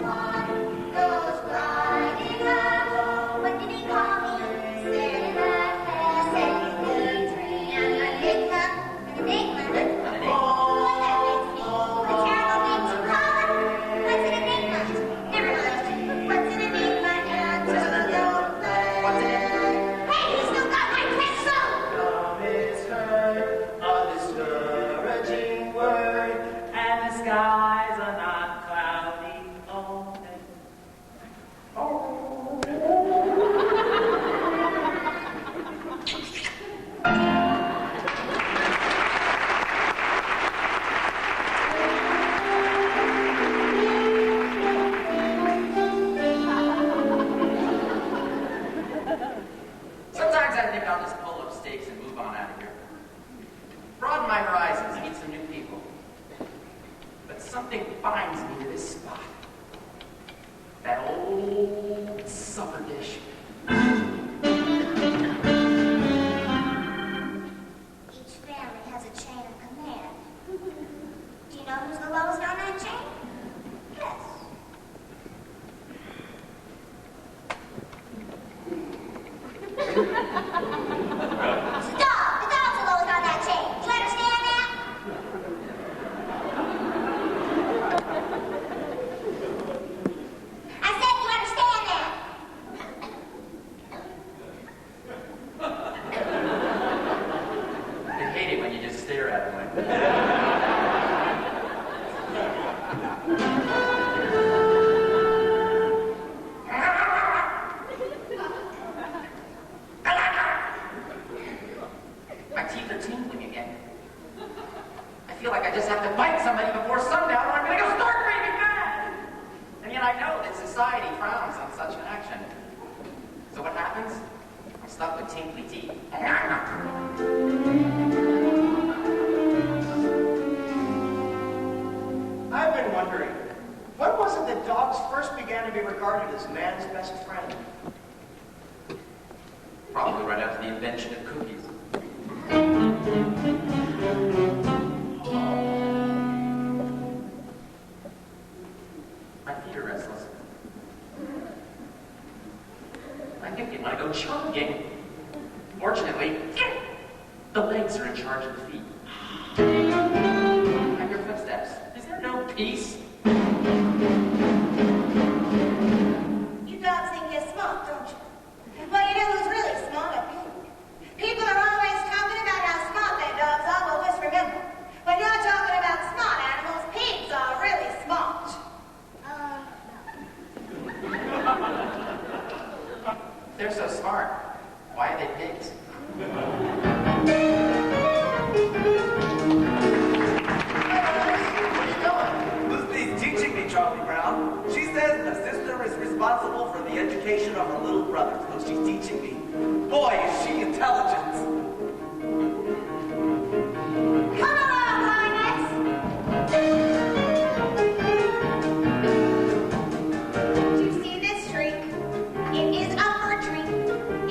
one goes gliding up? What did he call me? Said I said he's an enigma. An enigma? Oh, that makes me a terrible name to call him. What's an enigma? Never mind. What's an enigma? Antelope flag. What's an enigma? Hey, he's still got my pencil! Is heard a discouraging word, and the skies are not cloudy all day. Sometimes I think I'll just pull up stakes and move on out of here. Broaden my horizons, meet some new people. But something binds me to this spot. That old supper dish. Each family has a chain of command. Do you know who's the lowest on that chain? Yes. It's the dog. The dog's the lowest on that chain. Do you understand that? I said, do you understand that? I hate it when you just stare at them like that. My teeth are tingling again. I feel like I just have to bite somebody before sundown or I'm gonna go start raving mad. And yet I know that society frowns on such an action. So what happens? I'm stuck with tinkly teeth. I've been wondering, when was it that dogs first began to be regarded as man's best friend? Probably right after the invention of cookies. My feet are restless. I think they want to go jogging. Fortunately, the legs are in charge of the feet. I hear footsteps. Is there no peace? You dogs think you're smart, don't you? Well, you know who's really smart? A pig. they're so smart, why are they pigs? Lucy's teaching me, Charlie Brown. She says a sister is responsible for the education of her little brother, so she's teaching me. Boy, is she intelligent. Come along, Linus. Do you see this tree? It is a fir tree.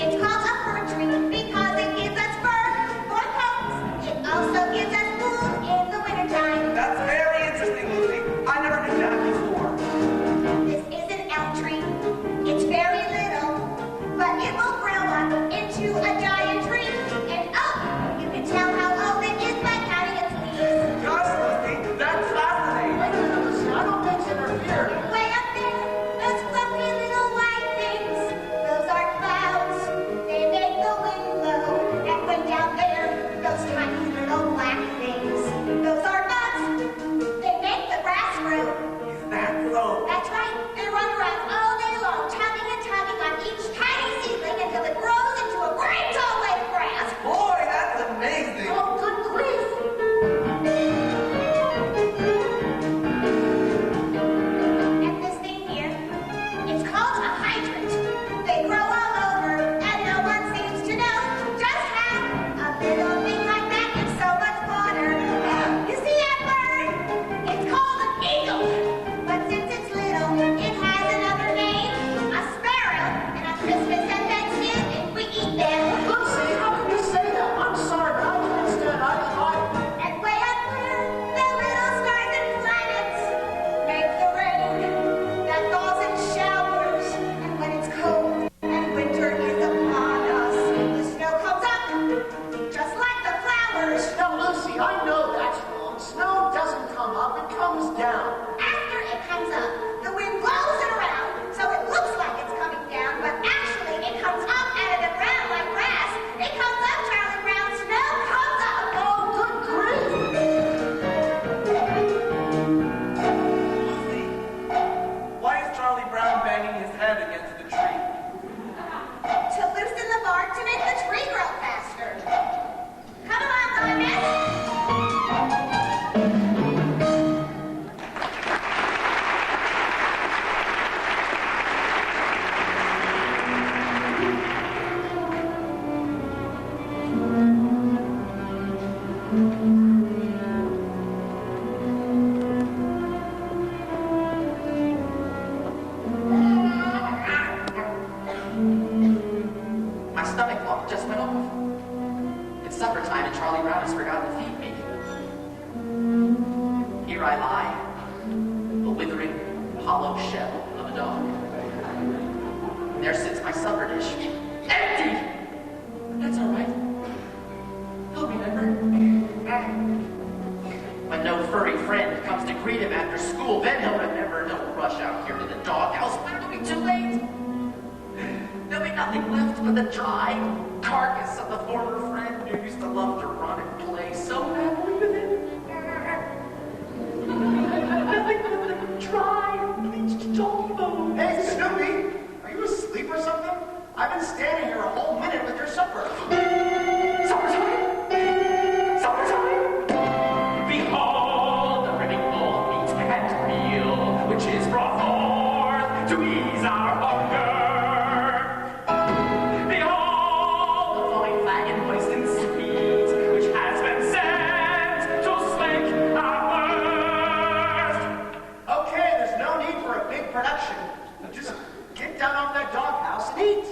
It's called a fir tree because it gives us fur for coats. It also gives us food in the wintertime. That's very interesting, Lucy. I never knew that before. This is an elm tree. It's very little, but it will grow up into a giant tree. And oh, you can tell how old it is by counting its leaves. Gosh, Lucy, that's fascinating. Wait a minute, Lucy. I don't mean to interfere. Way up there, those fluffy little white things, those are clouds. They make the wind blow. And way down there, those tiny little black things, those are bugs. They make the grass grow. Is that so? That's right. They run around all day long, tugging and tugging on each tiny seedling until it grows into a great tall blade of grass. Boy, that's amazing. Oh, good grief! And this thing here, it's called a hydrant. They grow all over, and no one seems to know just how a little thing like that gets so much water. You see that bird? It's called an eagle. But since it's little, it has another name, a sparrow. And on Christmas and Thanksgiving, we eat them. Lucy, how can you say that? I'm sorry, but I can't stand And way up there, the little stars and planets make the rain that falls in showers. And when it's cold and winter is upon us, the snow comes up just like the flowers. Now, Lucy, I know that's wrong. Snow doesn't come up, it comes down. After it comes up, the wind blows it around, so it looks like it's coming down, but actually it comes up out of the ground like grass. It comes up, Charlie Brown. Snow comes up. Oh, good grief! Lucy, why is Charlie Brown banging his head against the tree? To loosen the bark to make the tree grow faster. Come along, Linus. My stomach clock just went off. It's supper time and Charlie Brown has forgotten to feed me. Here I lie, the withering, hollow shell of a dog. There sits my supper dish, empty! But that's all right. He'll remember. When no furry friend comes to greet him after school, then he'll remember. Don't rush out here to the doghouse, but it'll be too late. There'll be nothing left but the dry carcass of the former friend who used to love to run and play so happily with him. Nothing but the dry, bleached doggy bone. Hey, Snoopy, are you asleep or something? I've been standing here a whole minute with your supper. Supper time! Supper time! Behold the brimming bowl of meat and meal, which is brought forth to ease our hunger. Behold the flowing flagon moist and sweet, which has been sent to slake our thirst. Okay, there's no need for a big production. Just get down off that doghouse and eat.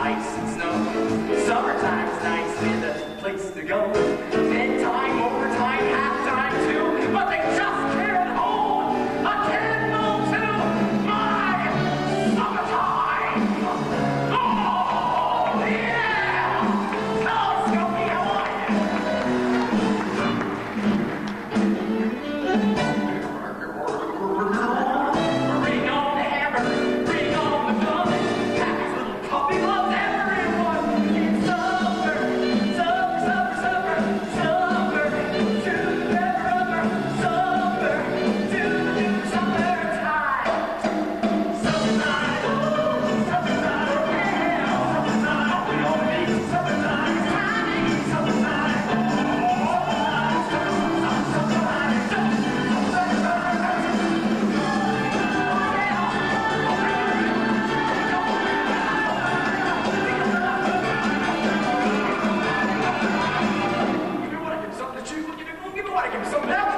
ice and snow. Summertime's nice with a place to go. Bedtime, overtime, halftime too. But they just can't hold a candle to my summertime. Oh, yeah! Oh, Scopy, how are you? Bring on the hammer, bring on the gun. Happy's little puppy loves everyone. It's supper, supper, supper, supper, supper. To the rubber, supper, to summertime. Summertime, summertime, yeah, summertime. We all need summertime, summertime, Give me one, give me something to chew. Give me one, give me something else.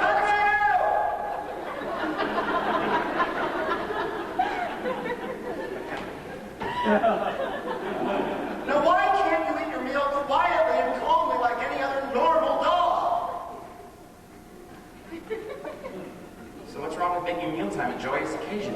Now, why can't you eat your meal quietly and calmly like any other normal dog? So what's wrong with making mealtime a joyous occasion?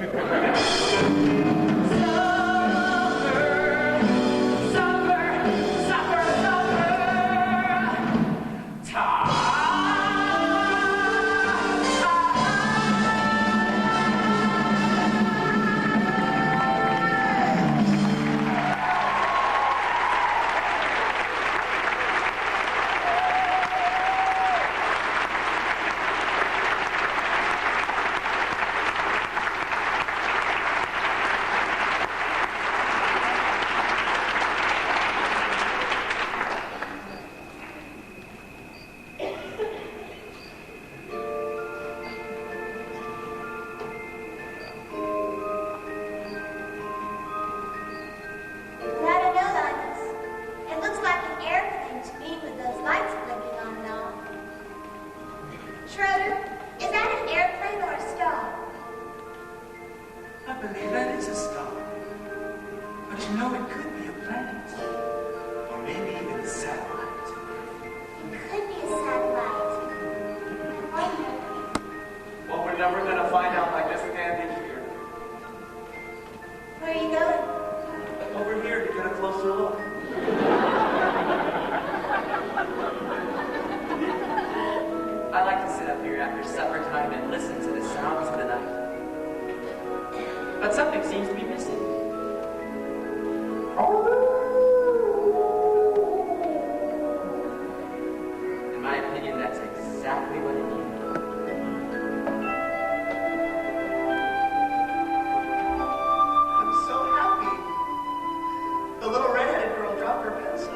I don't know, Linus. It looks like an airplane to me with those lights blinking on and off. Schroeder, is that an airplane or a star? I believe that is a star. But you know, it could be a planet. Or maybe even a satellite. Could be a satellite. I wonder. Well, we're never going to find out by just standing here. Where are you going? Over here to get a closer look. I like to sit up here after supper time and listen to the sounds of the night. But something seems to be missing. In my opinion, that's exactly what it needs. I'm so happy. The little redheaded girl dropped her pencil.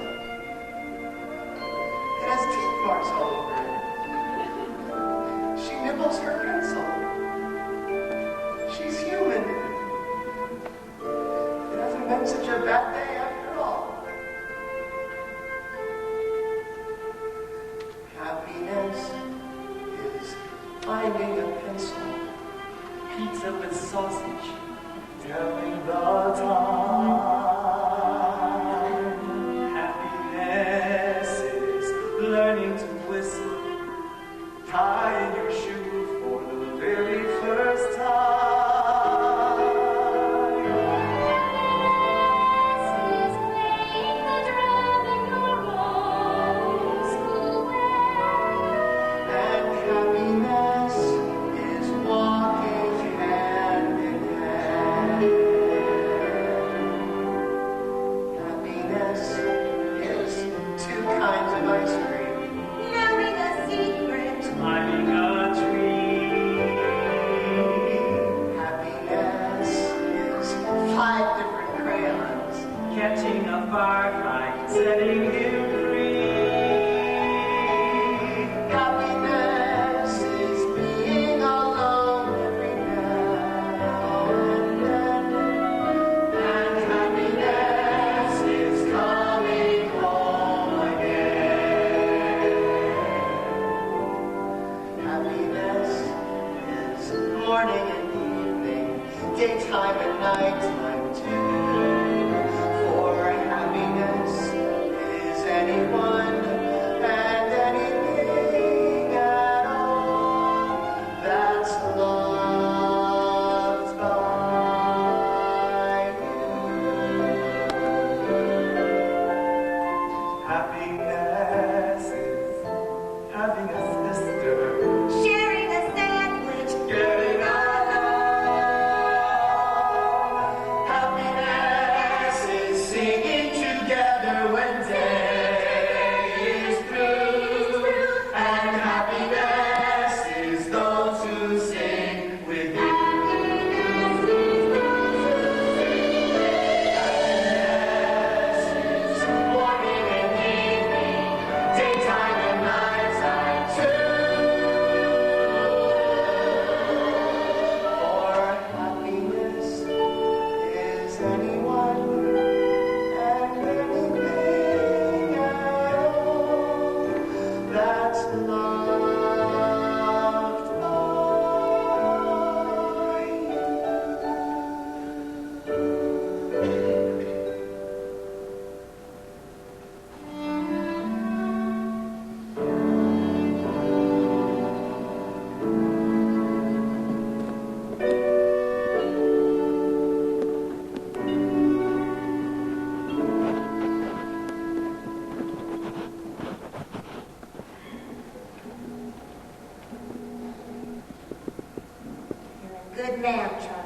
It has teeth marks all over it. She nibbles her pencil. She's human. It hasn't been such a bad day after all. Happiness is finding a pencil. Pizza with sausage. Telling the time. Happiness is learning to whistle. Tying your shoe for the very first time. Is playing the drum in your old school way. And happiness is walking hand in hand. Happiness is two kinds of ice cream. Knowing a secret. Climbing a tree. Happiness is 5 different crayons. Catching a firefly, setting him free. Happiness is being alone every now and then. And happiness is coming home again. Happiness is morning and evening, daytime and nighttime too. For happiness good man, Charlie.